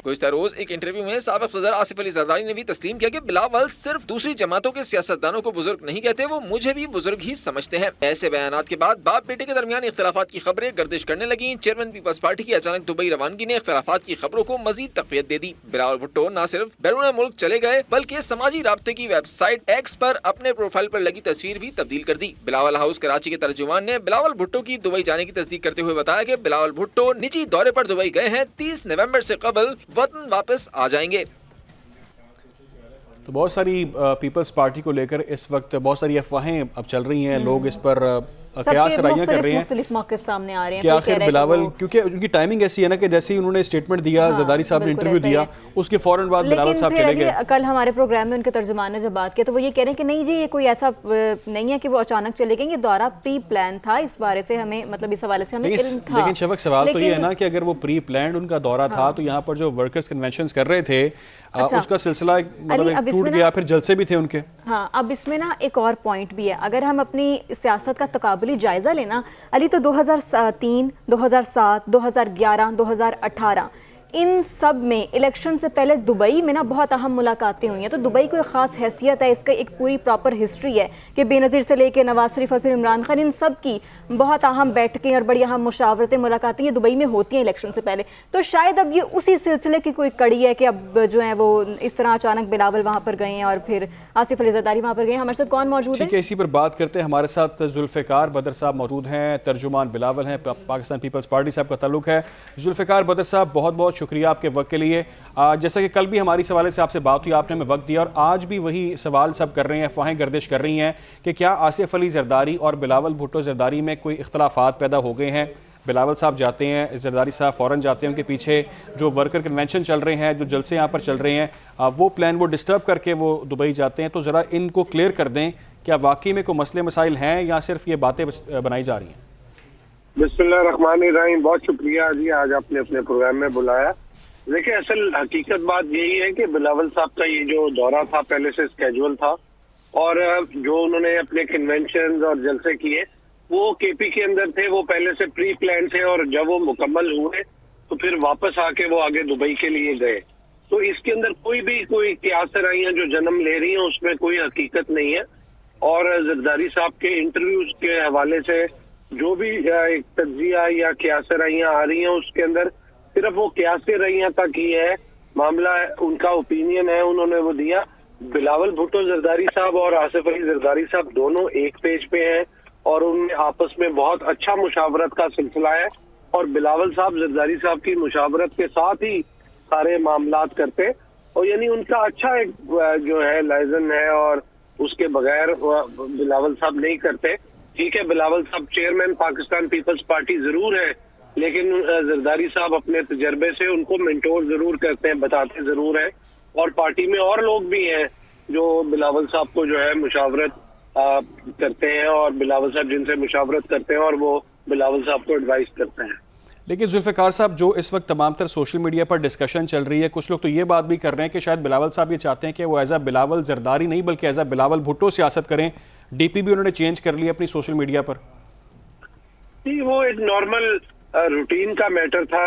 گزشتہ روز ایک انٹرویو میں سابق صدر آصف علی زرداری نے بھی تسلیم کیا کہ بلاول صرف دوسری جماعتوں کے سیاستدانوں کو بزرگ نہیں کہتے، وہ مجھے بھی بزرگ ہی سمجھتے ہیں. ایسے بیانات کے بعد باپ بیٹے کے درمیان اختلافات کی خبریں گردش کرنے لگیں. چیئرمین پیپلز پارٹی کی اچانک دبئی روانگی نے اختلافات کی خبروں کو مزید تقویت دے دی. بلاول بھٹو نہ صرف بیرون ملک چلے گئے بلکہ سماجی رابطے کی ویب سائٹ ایکس پر اپنے پروفائل پر لگی تصویر بھی تبدیل کر دی. بلاول ہاؤس کراچی کے ترجمان نے بلاول بھٹو کی دبئی جانے کی تصدیق کرتے ہوئے بتایا کہ بلاول بھٹو نجی دورے پر دبئی گئے ہیں، 30 نومبر سے قبل وطن واپس آ جائیں گے. تو بہت ساری پیپلز پارٹی کو لے کر اس وقت بہت ساری افواہیں اب چل رہی ہیں، لوگ اس پر قیاس رائیاں کر رہے ہیں مختلف موقف سامنے آ رہے ہیں کہ آخر بلاول، کیونکہ ان کی ٹائمنگ ایسی ہے نا کہ جیسے ہی انہوں نے اسٹیٹمنٹ دیا زرداری صاحب نے انٹرویو دیا اس کے فوراً بعد بلاول صاحب چلے گئے. کل ہمارے پروگرام میں ان کے ترجمان نے جب بات کیا تو وہ یہ کہہ رہے ہیں کہ نہیں جی یہ کوئی ایسا نہیں ہے کہ وہ اچانک چلے گئے، یہ دورہ پری پلان تھا. اس بارے سے ہمیں مطلب اس حوالے سے ہمیں علم تھا. لیکن شفق سوال تو یہ ہے نا کہ اگر وہ پری پلانڈ ان کا دورہ تھا تو یہاں پر جو ورکرز کنونشنز کر رہے تھے اس کا سلسلہ مطلب ٹوٹ گیا، پھر جلسے بھی تھے ان کے. ہاں اب اس میں نا ایک اور پوائنٹ بھی ہے. اگر ہم اپنی سیاست کا تقابلی جائزہ لینا علی تو 2003 2007 2011 2018 ان سب میں الیکشن سے پہلے دبئی میں نا بہت اہم ملاقاتیں ہوئی ہیں. تو دبئی کو ایک خاص حیثیت ہے، اس کا ایک پوری پراپر ہسٹری ہے کہ بے نظیر سے لے کے نواز شریف اور پھر عمران خان ان سب کی بہت اہم بیٹھکیں اور بڑی اہم مشاورتیں ملاقاتیں یہ دبئی میں ہوتی ہیں الیکشن سے پہلے. تو شاید اب یہ اسی سلسلے کی کوئی کڑی ہے کہ اب جو ہے وہ اس طرح اچانک بلاول وہاں پر گئے ہیں اور پھر آصف علی زرداری وہاں پر گئے ہیں. ہمارے ساتھ کون موجود ہے؟ ٹھیک ہے، اسی پر بات کرتے ہیں. ہمارے ساتھ ذوالفقار بدر صاحب موجود ہیں، ترجمان بلاول ہیں، پاکستان پیپلز پارٹی سے آپ کا تعلق ہے. ذوالفقار بدر صاحب بہت بہت شکریہ آپ کے وقت کے لیے. جیسا کہ کل بھی ہماری سوالے سے آپ سے بات ہوئی، آپ نے ہمیں وقت دیا اور آج بھی وہی سوال سب کر رہے ہیں، افواہیں گردش کر رہی ہیں کہ کیا آصف علی زرداری اور بلاول بھٹو زرداری میں کوئی اختلافات پیدا ہو گئے ہیں. بلاول صاحب جاتے ہیں، زرداری صاحب فوراً جاتے ہیں، ان کے پیچھے جو ورکر کنونشن چل رہے ہیں، جو جلسے یہاں پر چل رہے ہیں وہ پلان وہ ڈسٹرب کر کے وہ دبئی جاتے ہیں. تو ذرا ان کو کلیئر کر دیں، کیا واقعی میں کوئی مسئلے مسائل ہیں یا صرف یہ باتیں بنائی جا رہی ہیں؟ بسم اللہ الرحمن الرحیم. بہت شکریہ جی، آج آپ نے اپنے پروگرام میں بلایا. دیکھیں اصل حقیقت بات یہی ہے کہ بلاول صاحب کا یہ جو دورہ تھا پہلے سے اسکیجول تھا اور جو انہوں نے اپنے کنونشنز اور جلسے کیے وہ کے پی کے اندر تھے، وہ پہلے سے پری پلان تھے اور جب وہ مکمل ہوئے تو پھر واپس آ کے وہ آگے دبئی کے لیے گئے. تو اس کے اندر کوئی قیاس رائیاں جو جنم لے رہی ہیں اس میں کوئی حقیقت نہیں ہے. اور زرداری صاحب کے انٹرویوز کے حوالے سے جو بھی ایک تجزیہ یا قیاس رائیاں آ رہی ہیں اس کے اندر صرف وہ قیاس رائیاں تک ہی ہے. معاملہ ان کا اوپینین ہے، انہوں نے وہ دیا. بلاول بھٹو زرداری صاحب اور آصف علی زرداری صاحب دونوں ایک پیج پہ ہیں اور ان میں آپس میں بہت اچھا مشاورت کا سلسلہ ہے اور بلاول صاحب زرداری صاحب کی مشاورت کے ساتھ ہی سارے معاملات کرتے اور یعنی ان کا اچھا ایک جو ہے لائزن ہے اور اس کے بغیر بلاول صاحب نہیں کرتے. ٹھیک ہے، بلاول صاحب چیئرمین پاکستان پیپلز پارٹی ضرور ہے لیکن زرداری صاحب اپنے تجربے سے ان کو مینٹور ضرور کرتے ہیں، بتاتے ضرور ہیں. اور پارٹی میں اور لوگ بھی ہیں جو بلاول صاحب کو جو ہے مشاورت کرتے ہیں اور بلاول صاحب جن سے مشاورت کرتے ہیں اور وہ بلاول صاحب کو ایڈوائز کرتے ہیں. لیکن ذوالفقار صاحب جو اس وقت تمام تر سوشل میڈیا پر ڈسکشن چل رہی ہے، کچھ لوگ تو یہ بات بھی کر رہے ہیں کہ شاید بلاول صاحب یہ چاہتے ہیں کہ وہ ایز اے بلاول زرداری نہیں بلکہ ایز اے بلاول بھٹو سیاست کریں. ڈی پی بھی انہوں نے چینج کر لی اپنی سوشل میڈیا پر. جی وہ ایک نارمل روٹین کا میٹر تھا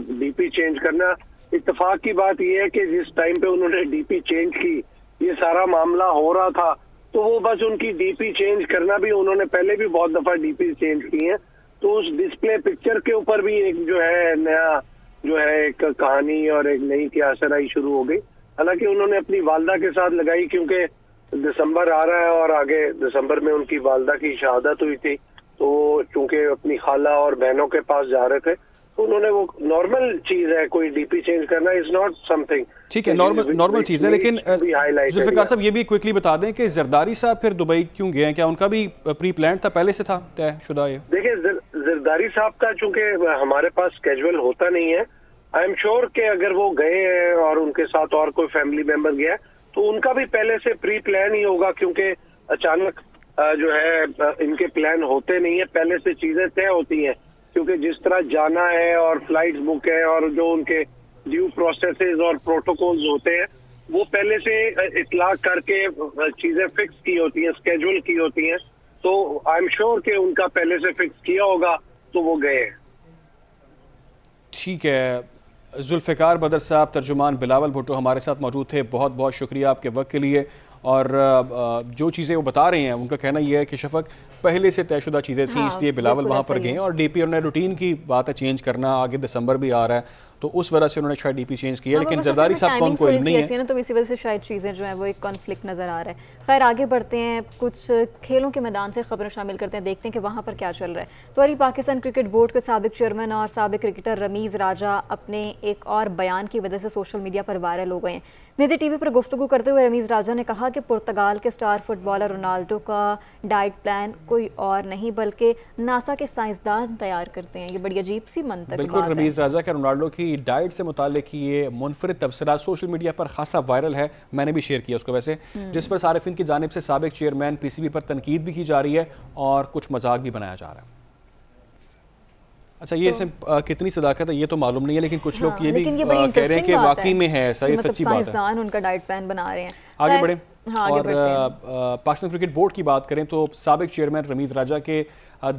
ڈی پی چینج کرنا. اتفاق کی بات یہ ہے کہ جس ٹائم پہ انہوں نے ڈی پی چینج کی یہ سارا معاملہ ہو رہا تھا تو وہ بس ان کی ڈی پی چینج کرنا بھی انہوں نے پہلے بھی بہت دفعہ ڈی پی چینج کی ہیں تو اس ڈسپلے پکچر کے اوپر بھی ایک جو ہے نیا جو ہے ایک کہانی اور ایک نئی کیاسرائی شروع ہو گئی. حالانکہ انہوں نے اپنی والدہ کے ساتھ لگائی کیونکہ دسمبر آ رہا ہے اور آگے دسمبر میں ان کی والدہ کی شہادت ہوئی تھی, تو چونکہ اپنی خالہ اور بہنوں کے پاس جا رہے تھے تو انہوں نے وہ نارمل چیز ہے, کوئی ڈی پی چینج کرنا از ناٹ سم تھنگ. ٹھیک ہے, نارمل چیز ہے. لیکن ذوالفقار صاحب یہ بھی کوئکلی بتا دیں کہ زرداری صاحب پھر دبئی کیوں گئے ہیں؟ کیا ان کا بھی پری پلان تھا, پہلے سے تھا طے شدہ؟ یہ دیکھیں زرداری صاحب کا چونکہ ہمارے پاس اسکیجول ہوتا نہیں ہے, آئی ایم شیور کہ اگر وہ گئے ہیں اور ان کے ساتھ اور کوئی فیملی ممبر گیا تو ان کا بھی پہلے سے پری پلان ہی ہوگا, کیونکہ اچانک جو ہے ان کے پلان ہوتے نہیں ہیں, پہلے سے چیزیں طے ہوتی ہیں. کیونکہ جس طرح جانا ہے اور فلائٹس بک ہے اور جو ان کے ڈیو پروسیسز اور پروٹوکولز ہوتے ہیں وہ پہلے سے اطلاع کر کے چیزیں فکس کی ہوتی ہیں, اسکیجول کی ہوتی ہیں. تو آئی ایم شیور کہ ان کا پہلے سے فکس کیا ہوگا تو وہ گئے ہیں. ٹھیک ہے, ذوالفقار بدر صاحب, ترجمان بلاول بھٹو ہمارے ساتھ موجود تھے. بہت بہت شکریہ آپ کے وقت کے لیے. اور جو چیزیں وہ بتا رہے ہیں ان کا کہنا یہ ہے کہ شفق پہلے سے طے شدہ چیزیں تھیں, اس لیے بلاول وہاں پر گئے ہیں. اور ڈی پی انہوں نے روٹین کی بات ہے چینج کرنا, آگے دسمبر بھی آ رہا ہے تو اس وجہ سے انہوں نے شاید ڈی پی چینج کیا, لیکن زرداری صاحب کو کوئی علم نہیں ہے تو اسی وجہ سے شاید چیزیں جو ہیں وہ ایک کانفلکٹ نظر آ رہا ہے. خیر آگے بڑھتے ہیں, کچھ کھیلوں کے میدان سے خبریں شامل کرتے ہیں, دیکھتے ہیں کہ وہاں پر کیا چل رہا ہے. تو پاکستان کرکٹ بورڈ کے سابق چیئرمین اور سابق کرکٹر رمیز راجہ اپنے ایک اور بیان کی وجہ سے سوشل میڈیا پر وائرل ہو گئے ہیں. نجی ٹی وی پر گفتگو کرتے ہوئے رمیز راجہ نے کہا کہ پرتگال کے سٹار فٹ بالر رونالڈو کا ڈائٹ پلان کوئی اور نہیں بلکہ ناسا کے سائنسدان تیار کرتے ہیں. یہ بڑی عجیب سی منطق بات ہے. بالکل, رمیز راجہ کا رونالڈو کی ڈائٹ سے متعلق یہ منفرد تبصرہ سوشل میڈیا پر خاصا وائرل ہے. میں نے بھی شیئر کیا اس کو ویسے, جس پر صارفین کی جانب سے سابق چیئرمین پی سی بی پر تنقید بھی کی جا رہی ہے اور کچھ مذاق بھی بنایا جا رہا ہے. اچھا یہ کتنی صداقت ہے یہ تو معلوم نہیں ہے, لیکن کچھ لوگ یہ بھی کہہ رہے ہیں کہ واقعی میں ہے ایسا, یہ سچی بات ہے. سائنسدان ان کا ڈائٹ پلان بنا رہے ہیں. آگے بڑھیں اور پاکستان کرکٹ بورڈ کی بات کریں تو سابق چیئرمین رمیز راجہ کے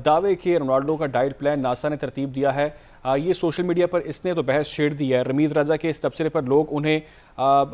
دعوے کہ رونالڈو کا ڈائٹ پلان ناسا نے ترتیب دیا ہے, یہ سوشل میڈیا پر اس نے تو بحث چھیڑ دی ہے. رمیز راجہ کے اس تبصرے پر لوگ انہیں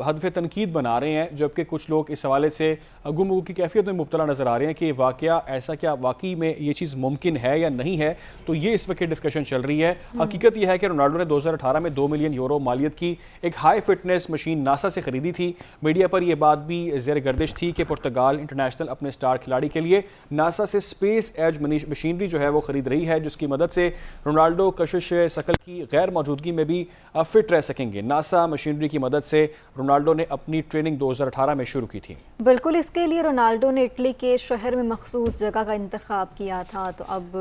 ہدف تنقید بنا رہے ہیں, جبکہ کچھ لوگ اس حوالے سے گفتگو کی کیفیت میں مبتلا نظر آ رہے ہیں کہ واقعہ ایسا کیا واقعی میں یہ چیز ممکن ہے یا نہیں ہے. تو یہ اس وقت ڈسکشن چل رہی ہے. حقیقت یہ ہے کہ رونالڈو نے 2018 میں 2 ملین یورو مالیت کی ایک ہائی فٹنس مشین ناسا سے خریدی تھی. میڈیا پر یہ بات بھی زیر گردش تھی کہ پرتگال انٹرنیشنل اپنے سٹار کھلاڑی کے لیے ناسا سے اسپیس ایج مشینری جو ہے وہ خرید رہی ہے, جس کی مدد سے رونالڈو کشش ثقل کی غیر موجودگی میں بھی فٹ رہ سکیں گے. ناسا مشینری کی مدد سے رونالڈو نے اپنی ٹریننگ 2018 میں شروع کی تھی. بالکل, اس کے لیے رونالڈو نے اٹلی کے شہر میں مخصوص جگہ کا انتخاب کیا تھا. تو اب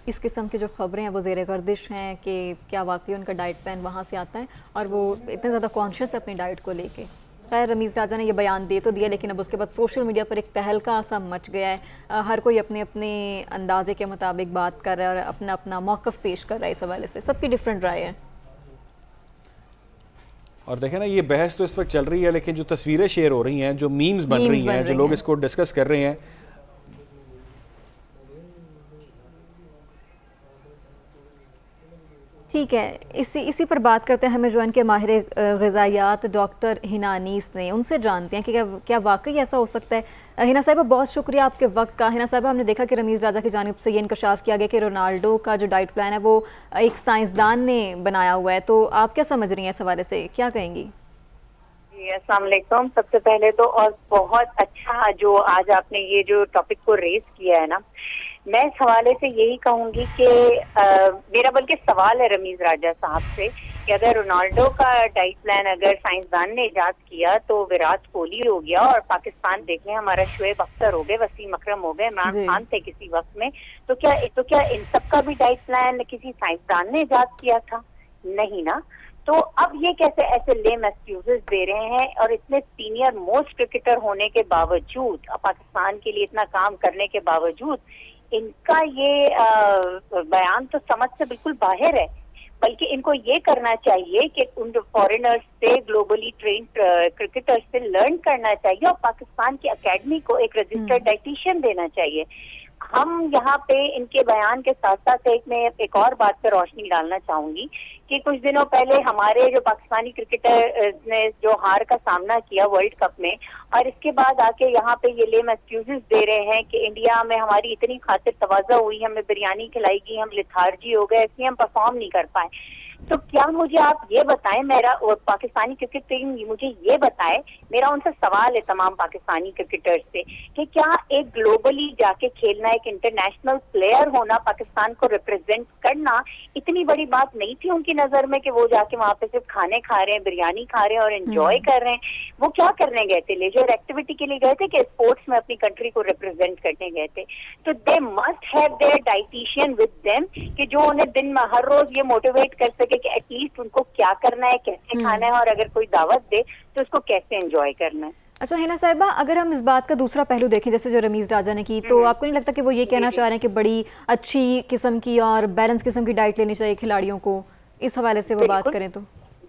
اس قسم کی جو خبریں ہیں وہ زیر گردش ہیں کہ کیا واقعی ان کا ڈائٹ پلان وہاں سے آتا ہے اور وہ اتنے زیادہ کانشیس ہے اپنی ڈائٹ کو لے کے. خیر رمیز راجہ نے یہ بیان دے تو دیا, لیکن اب اس کے بعد سوشل میڈیا پر ایک تہلکہ سا مچ گیا ہے. ہر کوئی اپنے اپنے اندازے کے مطابق بات کر رہا ہے اور اپنا اپنا موقف پیش کر رہا ہے. اس حوالے سے سب کی ڈیفرنٹ رائے ہے. اور دیکھیں نا یہ بحث تو اس وقت چل رہی ہے, لیکن جو تصویریں شیئر ہو رہی ہیں, جو میمز بن رہی ہیں, جو لوگ اس کو ڈسکس کر رہے ہیں, ٹھیک ہے, اسی پر بات کرتے ہیں. ہمیں جو ان کے ماہر غذائیات ڈاکٹر ہنا انیس نے, ان سے جانتے ہیں کہ کیا واقعی ایسا ہو سکتا ہے. ہنا صاحبہ بہت شکریہ آپ کے وقت کا. ہنا صاحبہ ہم نے دیکھا کہ رمیز راجہ کی جانب سے یہ انکشاف کیا گیا کہ رونالڈو کا جو ڈائٹ پلان ہے وہ ایک سائنسدان نے بنایا ہوا ہے. تو آپ کیا سمجھ رہی ہیں اس حوالے سے, کیا کہیں گی؟ جی السلام علیکم. سب سے پہلے تو اور بہت اچھا جو آج آپ نے یہ جو ٹاپک کو ریز کیا ہے نا, میں اس حوالے سے یہی کہوں گی کہ میرا بلکہ سوال ہے رمیز راجہ صاحب سے کہ اگر رونالڈو کا ڈائٹ پلان اگر سائنسدان نے ایجاد کیا تو وراٹ کوہلی ہو گیا, اور پاکستان دیکھیں ہمارا شعیب اختر ہو گئے, وسیم اکرم ہو گئے, عمران خان تھے کسی وقت میں, تو کیا ان سب کا بھی ڈائٹ پلان کسی سائنسدان نے ایجاد کیا تھا؟ نہیں نا. تو اب یہ کیسے ایسے لیم ایکسکیوزز دے رہے ہیں, اور اتنے سینئر موسٹ کرکٹر ہونے کے باوجود, پاکستان کے لیے اتنا کام کرنے کے باوجود ان کا یہ بیان تو سمجھ سے بالکل باہر ہے. بلکہ ان کو یہ کرنا چاہیے کہ ان فارینرز سے, گلوبلی ٹرینڈ کرکٹر سے لرن کرنا چاہیے, اور پاکستان کی اکیڈمی کو ایک رجسٹرڈ ڈائٹیشین دینا چاہیے. हम यहाँ पे इनके बयान के साथ साथ मैं एक और बात पे रोशनी डालना चाहूंगी कि कुछ दिनों पहले हमारे जो पाकिस्तानी क्रिकेटर ने जो हार का सामना किया वर्ल्ड कप में, और इसके बाद आके यहाँ पे ये लेम एक्सक्यूजेस दे रहे हैं कि इंडिया में हमारी इतनी खातिर तवाज़ा हुई, हमें बिरयानी खिलाई गई, हम लिथार्जी हो गए, इसलिए हम परफॉर्म नहीं कर पाए। तो क्या मुझे आप ये बताएं, मेरा पाकिस्तानी क्रिकेट टीम मुझे ये बताए, मेरा उनसे सवाल है तमाम पाकिस्तानी क्रिकेटर्स से कि क्या एक ग्लोबली जाके खेलना, एक इंटरनेशनल प्लेयर होना, पाकिस्तान को रिप्रेजेंट करना इतनी बड़ी बात नहीं थी उनकी नजर में कि वो जाके वहां पे सिर्फ खाने खा रहे हैं, बिरयानी खा रहे हैं और एंजॉय कर रहे हैं। वो क्या करने गए थे? लेजर एक्टिविटी के लिए गए थे कि स्पोर्ट्स में अपनी कंट्री को रिप्रेजेंट करने गए थे? तो they must have their dietitian with them कि जो उन्हें दिन में हर रोज ये मोटिवेट कर सके कि एटलीस्ट उनको क्या करना है, कैसे खाना है, और अगर कोई दावत दे तो उसको कैसे एंजॉय करना है। अच्छा हिना साहिबा, अगर हम इस बात का दूसरा पहलू देखें जैसे जो रमीज राजा ने की, तो आपको नहीं लगता कि वो ये कहना चाह रहे हैं कि बड़ी अच्छी किस्म की और बैलेंस किस्म की डाइट लेनी चाहिए खिलाड़ियों को? इस हवाले से वो बात करें तो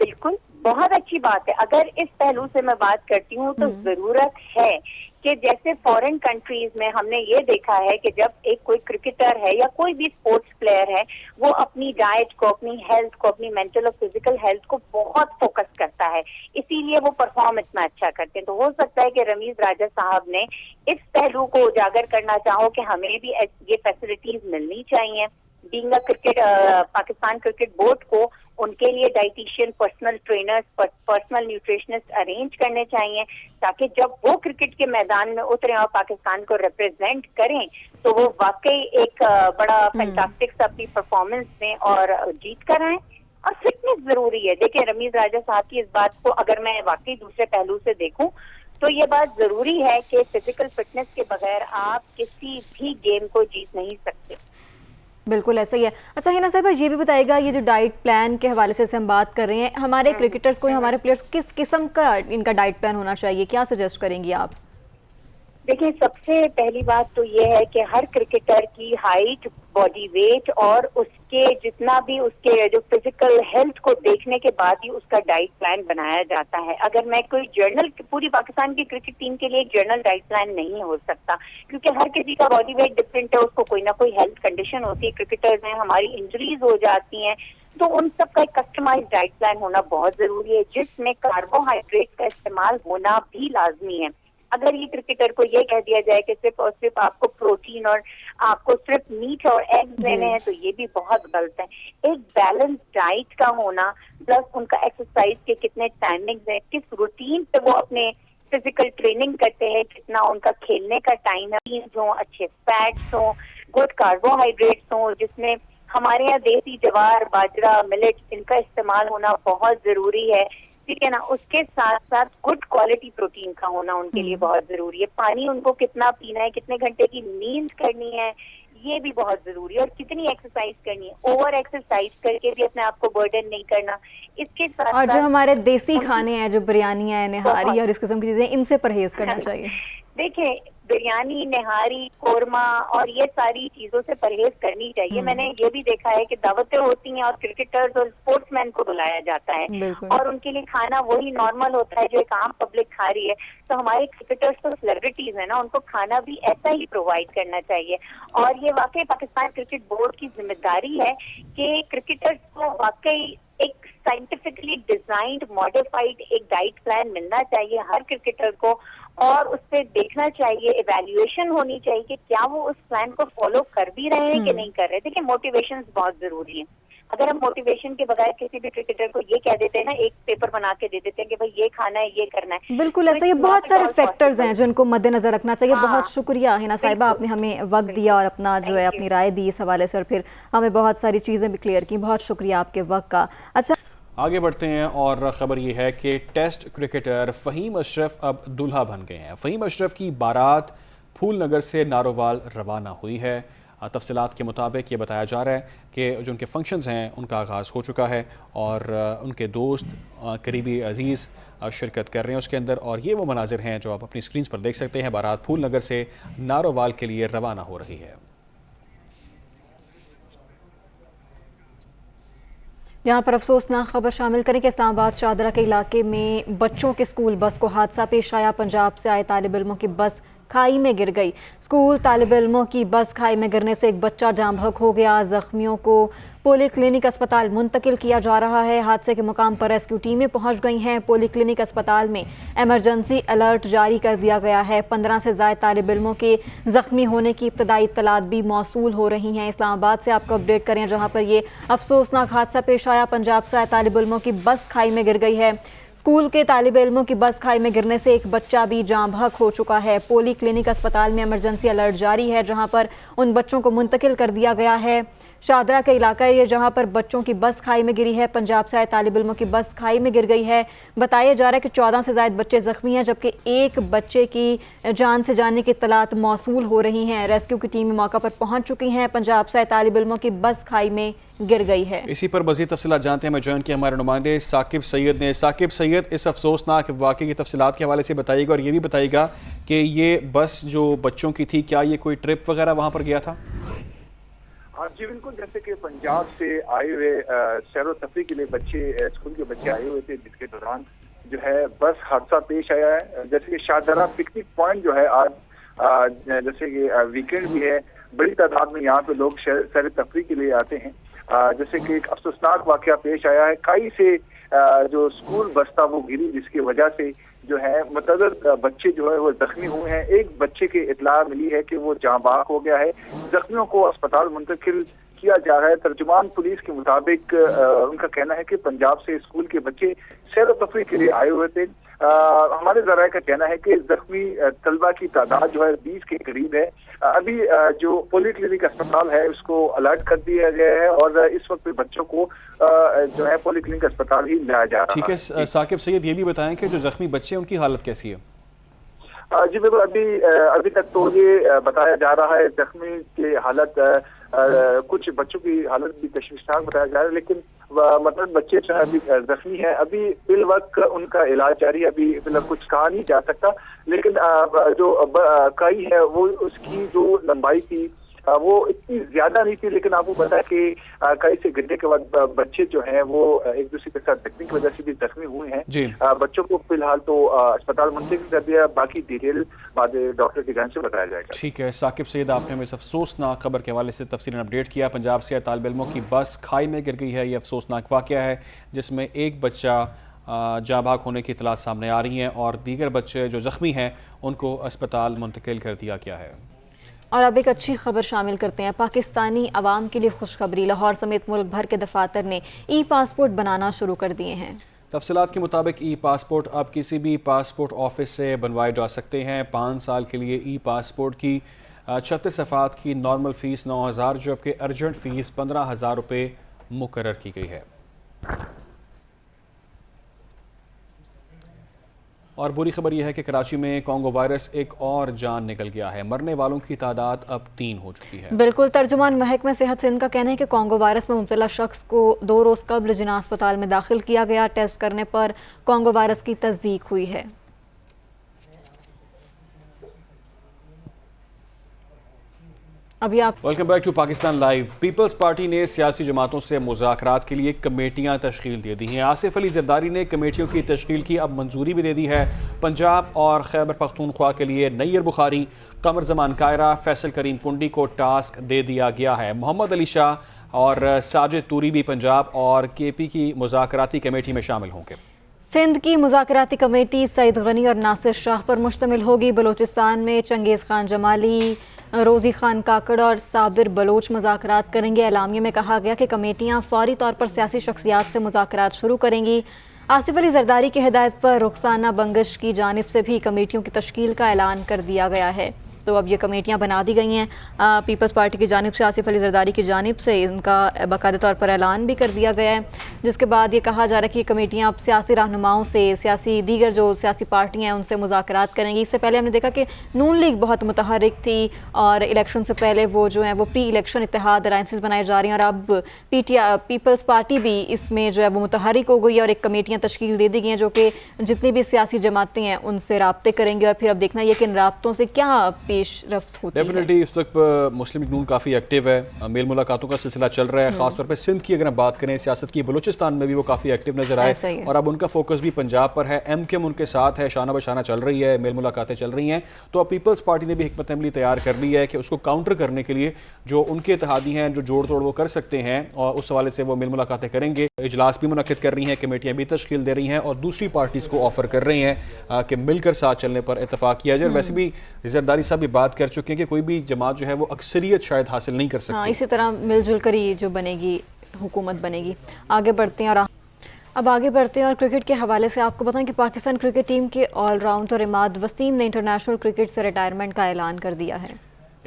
बिल्कुल बहुत अच्छी बात है। अगर इस पहलू से मैं बात करती हूँ तो जरूरत है कि जैसे फॉरेन कंट्रीज में हमने ये देखा है कि जब एक कोई क्रिकेटर है या कोई भी स्पोर्ट्स प्लेयर है, वो अपनी डाइट को, अपनी हेल्थ को, अपनी मेंटल और फिजिकल हेल्थ को बहुत फोकस करता है, इसीलिए वो परफॉर्म इतना अच्छा करते हैं। तो हो सकता है कि रमीज राजा साहब ने इस पहलू को उजागर करना चाहो कि हमें भी ये फैसिलिटीज मिलनी चाहिए। Being a cricket, Pakistan cricket board को उनके लिए dietitian, personal trainers, personal nutritionist arrange करने चाहिए ताकि जब वो क्रिकेट के मैदान में उतरे और पाकिस्तान को रिप्रेजेंट करें तो वो वाकई एक बड़ा फैंटास्टिक सा अपनी परफॉर्मेंस दें और जीत कर आएं। और फिटनेस जरूरी है। देखिए रमीज राजा साहब की इस बात को अगर मैं वाकई दूसरे पहलू से देखूं तो ये बात जरूरी है कि फिजिकल फिटनेस के बगैर आप किसी भी गेम को जीत नहीं सकते। बिल्कुल ऐसा ही है। अच्छा हिना साहिबा, ये भी बताइएगा, ये जो डाइट प्लान के हवाले से हम बात कर रहे हैं, हमारे क्रिकेटर्स को, हमारे प्लेयर्स किस किस्म का इनका डाइट प्लान होना चाहिए, क्या सजेस्ट करेंगी आप? देखिए सबसे पहली बात तो ये है कि हर क्रिकेटर की हाइट, बॉडी वेट और उसके जितना भी उसके जो फिजिकल हेल्थ को देखने के बाद ही उसका डाइट प्लान बनाया जाता है। अगर मैं कोई जर्नल, पूरी पाकिस्तान की क्रिकेट टीम के लिए एक जर्नल डाइट प्लान नहीं हो सकता क्योंकि हर किसी का बॉडी वेट डिफरेंट है, उसको कोई ना कोई हेल्थ कंडीशन होती है। क्रिकेटर्स हैं, हमारी इंजरीज हो जाती हैं, तो उन सब का एक कस्टमाइज्ड डाइट प्लान होना बहुत जरूरी है जिसमें कार्बोहाइड्रेट का इस्तेमाल होना भी लाजमी है। अगर ये क्रिकेटर को ये कह दिया जाए कि सिर्फ और सिर्फ आपको प्रोटीन और आपको सिर्फ मीट और एग्स लेने हैं तो ये भी बहुत गलत है। एक बैलेंस डाइट का होना प्लस उनका एक्सरसाइज के कितने टाइमिंग्स हैं, किस रूटीन पे वो अपने फिजिकल ट्रेनिंग करते हैं, कितना उनका खेलने का टाइम है, जो अच्छे फैट्स हों, गुड कार्बोहाइड्रेट्स हों, जिसमें हमारे यहाँ देसी ज्वार, बाजरा, मिलेट इनका इस्तेमाल होना बहुत जरूरी है, ठीक है ना। उसके साथ साथ गुड क्वालिटी प्रोटीन का होना उनके लिए बहुत जरूरी है। पानी उनको कितना पीना है, कितने घंटे की नींद करनी है, ये भी बहुत जरूरी है, और कितनी एक्सरसाइज करनी है। ओवर एक्सरसाइज करके भी अपने आप को बर्डन नहीं करना। इसके साथ और जो हमारे देसी खाने हैं, जो बिरयानियां हैं, निहारी और इस किस्म की चीजें, इनसे परहेज करना चाहिए। देखिए बिरयानी, निहारी, कोरमा और ये सारी चीजों से परहेज करनी चाहिए। मैंने ये भी देखा है कि दावतें होती हैं और क्रिकेटर्स और स्पोर्ट्समैन को बुलाया जाता है और उनके लिए खाना वही नॉर्मल होता है जो एक आम पब्लिक खा रही है। तो हमारे क्रिकेटर्स तो सेलिब्रिटीज है ना, उनको खाना भी ऐसा ही प्रोवाइड करना चाहिए। और ये वाकई पाकिस्तान क्रिकेट बोर्ड की जिम्मेदारी है कि क्रिकेटर्स को वाकई एक साइंटिफिकली डिजाइंड, मॉडिफाइड एक डाइट प्लान मिलना चाहिए हर क्रिकेटर को, और उस पर देखना चाहिए, इवैल्यूएशन होनी चाहिए कि क्या वो उस प्लान को फॉलो कर भी रहे हैं कि नहीं कर रहे। देखिए मोटिवेशन बहुत जरूरी है। अगर हम मोटिवेशन के बगैर किसी भी क्रिकेटर को ये कह देते हैं ना, एक पेपर बना के दे देते हैं कि भाई ये खाना है, ये करना है, बिल्कुल ऐसा। ये बहुत सारे फैक्टर्स हैं जिनको मद्देनजर रखना चाहिए। बहुत शुक्रिया हिना साहिबा, आपने हमें वक्त दिया और अपना जो है अपनी राय दी इस हवाले से, और फिर हमें बहुत सारी चीज़ें भी क्लियर की। बहुत शुक्रिया आपके वक्त का। अच्छा आगे बढ़ते हैं और ख़बर ये है कि टेस्ट क्रिकेटर फ़हीम अशरफ अब दूल्हा बन गए हैं। फ़हीम अशरफ की बारात फूल नगर से नारोवाल रवाना हुई है। तफसीलात के मुताबिक ये बताया जा रहा है कि जो उनके फंक्शंस हैं उनका आगाज़ हो चुका है और उनके दोस्त, करीबी अजीज़ शिरकत कर रहे हैं उसके अंदर। और ये वो मनाजिर हैं जो आप अपनी स्क्रीन पर देख सकते हैं। बारात फूल नगर से नारोवाल के लिए रवाना हो रही है। यहाँ पर अफसोसनाक खबर शामिल करें कि इस्लामाबाद शाहदरा के इलाके में बच्चों के स्कूल बस को हादसा पेश आया। पंजाब से आए तालिब इल्मों की बस खाई में गिर गई। स्कूल तालिब इल्मों की बस खाई में गिरने से एक बच्चा जाम बहक हो गया। जख्मियों को पोली क्लिनिक अस्पताल मुंतकिल किया जा रहा है। हादसे के मुकाम पर रेस्क्यू टीमें पहुंच गई हैं। पोली क्लिनिक अस्पताल में इमरजेंसी अलर्ट जारी कर दिया गया है। 15 से ज़ायद तालिब इल्मों के ज़ख्मी होने की इब्तदाई इत्तलात भी मौसूल हो रही हैं। इस्लामाबाद से आपको अपडेट करें, जहां पर ये अफसोसनाक हादसा पेश आया। पंजाब से आए तालिब इल्मों की बस खाई में गिर गई है। स्कूल के तालिब इल्मों की बस खाई में गिरने से एक बच्चा भी जाम बहक हो चुका है। पोली क्लिनिक अस्पताल में इमरजेंसी अलर्ट जारी है, जहां पर उन बच्चों को मुंतकिल कर दिया गया है। शादरा का इलाका है ये, जहां पर बच्चों की बस खाई में गिरी है। पंजाब से आए तालिब इल्मों की बस खाई में गिर गई है। बताया जा रहा है कि 14 से ज़ायद बच्चे ज़ख्मी हैं, जबकि एक बच्चे की जान से जाने की इत्तलात मौसूल हो रही हैं। रेस्क्यू की टीमें मौका पर पहुंच चुकी हैं। पंजाब से आए तालिब इल्मों की बस खाई में गिर गई है। इसी पर मज़ीद तफसीलात जानते हैं। मैं ज्वाइन किया हमारे नुमाइंदे साकिब सैयद ने। साकिब सैयद, इस अफसोसनाक वाक़े की तफसीलात के हवाले से बताइएगा और ये भी बताइएगा कि ये बस जो बच्चों की थी, क्या ये कोई ट्रिप वगैरह वहाँ पर गया था? हाँ जी बिल्कुल, जैसे कि पंजाब से आए हुए सैर व तफरी के लिए बच्चे, स्कूल के बच्चे आए हुए थे, जिसके दौरान जो है बस हादसा पेश आया है। जैसे कि शाहदरा पिकनिक पॉइंट जो है आज जैसे कि वीकेंड भी है, बड़ी तादाद में यहाँ पे लोग सैर तफरी के लिए आते हैं। जैसे कि एक अफसोसनाक वाकया पेश आया है। काई से जो स्कूल बस था वो गिरी, जिसकी वजह से जो है मुतअद्दिद बच्चे जो है वो जख्मी हुए हैं। एक बच्चे की इत्तला मिली है कि वो जाँ बहक हो गया है। जख्मियों को अस्पताल मुंतकिल किया जा रहा है। तर्जुमान पुलिस के मुताबिक उनका कहना है कि पंजाब से स्कूल के बच्चे सैर व तफरी के लिए आए हुए थे। हमारे ज़राए का कहना है कि जख्मी तलबा की तादाद जो है 20 के करीब है। अभी जो पोली क्लिनिक अस्पताल है उसको अलर्ट कर दिया गया है और इस वक्त बच्चों को जो है पोली क्लिनिक अस्पताल ही लाया जा रहा है। ठीक है साकिब सैयद, ये भी बताएं कि जो जख्मी बच्चे हैं उनकी हालत कैसी है? जी बिल्कुल, अभी तक तो ये बताया जा रहा है जख्मी की हालत, कुछ बच्चों की हालत भी तशवीशनाक बताया जा रहा है, लेकिन मतलब बच्चे जो है अभी जख्मी है। अभी फिल वक्त उनका इलाज जारी है। अभी फिलहाल कुछ कहा नहीं जा सकता, लेकिन जो काई है वो उसकी जो लंबाई थी वो इतनी ज्यादा नहीं थी, लेकिन आपको पता है कि काई से गिरने के बाद बच्चे जो हैं वो एक दूसरे के साथ ढकने की वजह से भी जख्मी हुए हैं। बच्चों को फिलहाल तो अस्पताल मुंतकिल कर दिया, बाकी डिटेल बाद डॉक्टर की जांच से बताया जाएगा। ठीक है साकिब सैयद, आपने हमें इस अफसोसनाक खबर के हवाले से तफसीलन अपडेट किया। पंजाब से तालिब इल्मों की बस खाई में गिर गई है। ये अफसोसनाक वाक़या है जिसमें एक बच्चा जाँ बहक होने की इत्तलात सामने आ रही हैं और दीगर बच्चे जो ज़ख्मी हैं उनको अस्पताल मुंतकिल कर दिया गया है। और अब एक अच्छी खबर शामिल करते हैं। पाकिस्तानी अवाम के लिए खुशखबरी, लाहौर समेत मुल्क भर के दफातर ने ई पासपोर्ट बनाना शुरू कर दिए हैं। तफसीलात के मुताबिक ई पासपोर्ट अब किसी भी पासपोर्ट ऑफिस से बनवाए जा सकते हैं। 5 साल के लिए ई पासपोर्ट की 36 सफ़ात की नॉर्मल फ़ीस 9,000 जबकि अर्जेंट फ़ीस 15,000 रुपये मुकर्रर की गई है। और बुरी खबर यह है कि कराची में कॉन्गो वायरस एक और जान निकल गया है। मरने वालों की तादाद अब 3 हो चुकी है। बिल्कुल, तर्जुमान महकमा सेहत सिंध का कहना है कि कॉन्गो वायरस में मुब्तला शख्स को 2 रोज़ कबल जिना अस्पताल में दाखिल किया गया। टेस्ट करने पर कॉन्गो वायरस की तस्दीक हुई है। अभी आप welcome back to Pakistan live. Peoples Party ने सियासी जमातों से मुज़ाकरात के लिए कमेटियां तश्कील दे दी हैं। आसिफ अली ज़रदारी ने कमेटियों की तश्कील की अब मंजूरी भी दे दी है। पंजाब और खैबर पख्तूनख्वा के लिए नैयर बुखारी, कमर जमान कायरा, फैसल करीम कुंडी को टास्क दे दिया गया है। मोहम्मद अली शाह और साजिद तूरी भी पंजाब और KP की मुज़ाकराती कमेटी में शामिल होंगे। सिंध की मुज़ाकराती कमेटी सईद गनी और नासिर शाह पर मुश्तमिल होगी। बलोचिस्तान में चंगेज़ खान जमाली, रोज़ी खान काकड़ और साबिर बलोच मुज़ाकरात करेंगे। एलामिया में कहा गया कि कमेटियाँ फौरी तौर पर सियासी शख्सियात से मुज़ाकरात शुरू करेंगी। आसिफ अली ज़रदारी की हिदायत पर रुखसाना बंगश की जानिब से भी कमेटियों की तश्कील का ऐलान कर दिया गया है। तो अब ये कमेटियाँ बना दी गई हैं। पीपल्स पार्टी की जानिब से आसिफ अली ज़रदारी की जानिब से इनका बाकायदा तौर पर ऐलान भी कर दिया गया है, जिसके बाद ये कहा जा रहा है कि ये कमेटियाँ अब सियासी रहनुमाओं से दीगर जो सियासी पार्टियाँ हैं उनसे मुज़ाकरात करेंगी। इससे पहले हमने देखा कि नून लीग बहुत मुतहरिक थी और इलेक्शन से पहले वो जो है वो प्री इलेक्शन इत्तेहाद अलायंसेस बनाए जा रही हैं, और अब पीपल्स पार्टी भी इसमें जो है वो मुतहरिक हो गई है और एक कमेटियाँ तश्कील दे दी गई हैं जो कि जितनी भी सियासी जमातें हैं उनसे राब्ते करेंगे। और फिर अब देखना ये कि इन राब्तों से क्या पेशरफ्त होती है। डेफिनेटली इस वक्त मुस्लिम लीग नून काफ़ी एक्टिव है, मेल मुलाकातों का सिलसिला चल रहा है। ख़ासतौर पर सिंध की अगर हम बात करें सियासत की, बलूचिस्तान بلوچستان میں بھی وہ کافی ایکٹیو نظر آئے اور اب ان کا فوکس بھی پنجاب پر ہے. ایم کیو ایم ان کے ساتھ ہے, شانہ بشانہ چل رہی ہے, میل ملاقاتیں چل رہی ہیں. تو اب پیپلز پارٹی نے بھی حکمت عملی تیار کر لی ہے کہ اس کو کاؤنٹر کرنے کے لیے جو ان کے اتحادی ہیں جو جوڑ توڑ وہ کر سکتے ہیں, اور اس حوالے سے وہ میل ملاقاتیں کریں گے. اجلاس بھی منعقد کر رہی ہیں, کمیٹیاں بھی تشکیل دے رہی ہیں اور دوسری پارٹیز کو آفر کر رہی ہیں کہ مل کر ساتھ چلنے پر اتفاق کیا جائے. ویسے بھی زرداری صاحب بھی بات کر چکے ہیں کہ کوئی بھی جماعت جو ہے وہ اکثریت شاید حاصل نہیں کر سکتی. اسی طرح مل جل کر ہی جو بنے گی حکومت بنے گی. آگے بڑھتے ہیں اور کرکٹ کے حوالے سے آپ کو بتائیں کہ پاکستان کرکٹ ٹیم کے آل راؤنڈر عماد وسیم نے انٹرنیشنل کرکٹ سے ریٹائرمنٹ کا اعلان کر دیا ہے.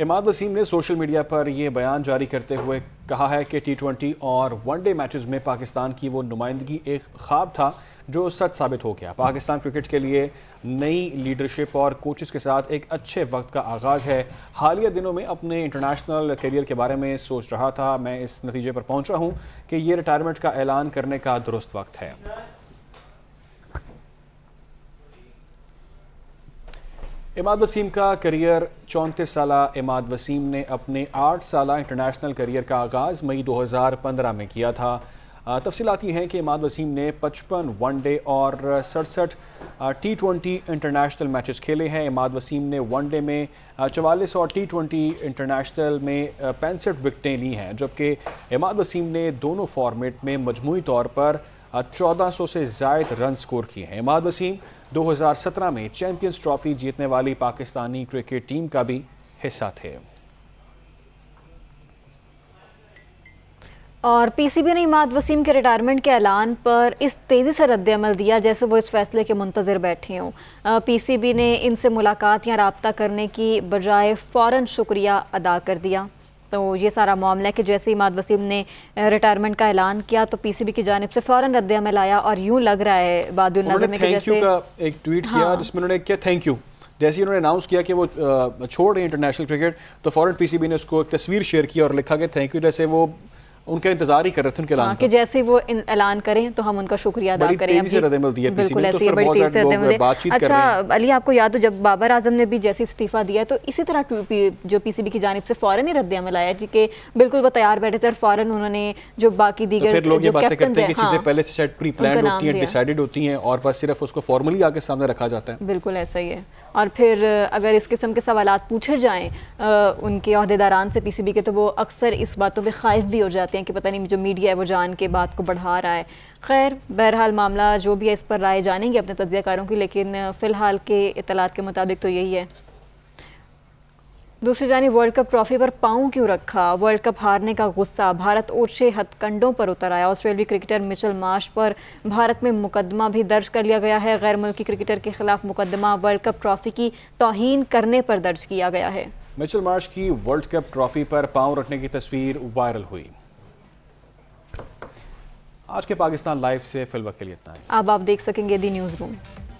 عماد وسیم نے سوشل میڈیا پر یہ بیان جاری کرتے ہوئے کہا ہے کہ T20 اور ون ڈے میچز میں پاکستان کی وہ نمائندگی ایک خواب تھا جو سچ ثابت ہو گیا. پاکستان کرکٹ کے لیے نئی لیڈرشپ اور کوچز کے ساتھ ایک اچھے وقت کا آغاز ہے. حالیہ دنوں میں اپنے انٹرنیشنل کیریئر کے بارے میں سوچ رہا تھا. میں اس نتیجے پر پہنچا ہوں کہ یہ ریٹائرمنٹ کا اعلان کرنے کا درست وقت ہے. عماد وسیم کا کیریئر 34 سالہ عماد وسیم نے اپنے 8 سالہ انٹرنیشنل کیریئر کا آغاز مئی 2015 میں کیا تھا. تفصیلات یہ ہیں کہ عماد وسیم نے 55 ون ڈے اور 67 T20 انٹرنیشنل میچز کھیلے ہیں. عماد وسیم نے ون ڈے میں 44 اور T20 انٹرنیشنل میں 65 وکٹیں لی ہیں, جبکہ عماد وسیم نے دونوں فارمیٹ میں مجموعی طور پر 1400 سے زائد رن سکور کیے ہیں. عماد وسیم 2017 میں چیمپئنز ٹرافی جیتنے والی پاکستانی کرکٹ ٹیم کا بھی حصہ تھے. اور پی سی بی نے عماد وسیم کے ریٹائرمنٹ کے اعلان پر اس تیزی سے رد عمل دیا جیسے وہ اس فیصلے کے منتظر بیٹھے ہوں. پی سی بی نے ان سے ملاقات یا رابطہ کرنے کی بجائے فوراً شکریہ ادا کر دیا. تو یہ سارا معاملہ ہے کہ جیسے عماد وسیم نے ریٹائرمنٹ کا اعلان کیا تو پی سی بی کی جانب سے فوراً رد عمل آیا, اور یوں لگ رہا ہے باد النظر میں کہ تھینک یو کا ایک ٹویٹ کیا جس میں انہوں نے کیا تھینک یو, جیسے انہوں نے اناؤنس کیا کہ وہ چھوڑ رہے ہیں انٹرنیشنل کرکٹ تو فوراً پی سی بی نے اس کو ایک تصویر شیئر کی اور لکھا کہ تھینک یو, جیسے وہ ان کا انتظار ہی کر رہے تھے ان کے اعلان کہ جیسے وہ اعلان کریں تو ہم ان کا شکریہ ادا کریں. بڑی تیزی سے رد عمل دیا پی سی بی نے, تو اس پر بہت زیادہ لوگ بات چیت کر رہے ہیں. اچھا علی, آپ کو یاد ہو جب بابر اعظم نے بھی جیسے استعفیٰ دیا تو اسی طرح جو پی سی بی کی جانب سے فوراً ہی رد عمل آیا جی کہ بالکل وہ تیار بیٹھے تھے اور فوراً انہوں نے جو باقی دیگر پھر لوگ یہ باتیں کرتے ہیں کہ چیزیں پہلے سے شاید پری پلانڈ ہوتی ہیں, ڈیسائیڈڈ ہوتی ہیں اور بس صرف اس کو فارملی آگے سامنے رکھا جاتا ہے. بالکل ایسا ہی ہے. اور پھر اگر اس قسم کے سوالات پوچھے جائیں ان کے عہدیداران سے پی سی بی کے تو وہ اکثر اس باتوں پہ خائف بھی ہو جاتے ہیں کہ پتہ نہیں جو میڈیا ہے وہ جان کے بات کو بڑھا رہا ہے. خیر بہرحال معاملہ جو بھی ہے اس پر رائے جانیں گے اپنے تجزیہ کاروں کی, لیکن فی الحال کے اطلاعات کے مطابق تو یہی ہے. دوسری جانب ورلڈ کپ ٹرافی پر پاؤں کیوں رکھا, ورلڈ کپ ہارنے کا غصہ بھارت اوچھے ہتھ کنڈوں پر اتر آیا. آسٹریلوی کرکٹر مچل مارش پر بھارت میں مقدمہ بھی درج کر لیا گیا ہے. غیر ملکی کرکٹر کے خلاف مقدمہ ورلڈ کپ ٹرافی کی توہین کرنے پر درج کیا گیا ہے. مچل مارش کی ورلڈ کپ ٹرافی پر پاؤں رکھنے کی تصویر وائرل ہوئی. آج کے پاکستان لائیو سے فی الوقت کے لیے اتنا ہے. اب آپ دیکھ سکیں گے دی نیوز روم.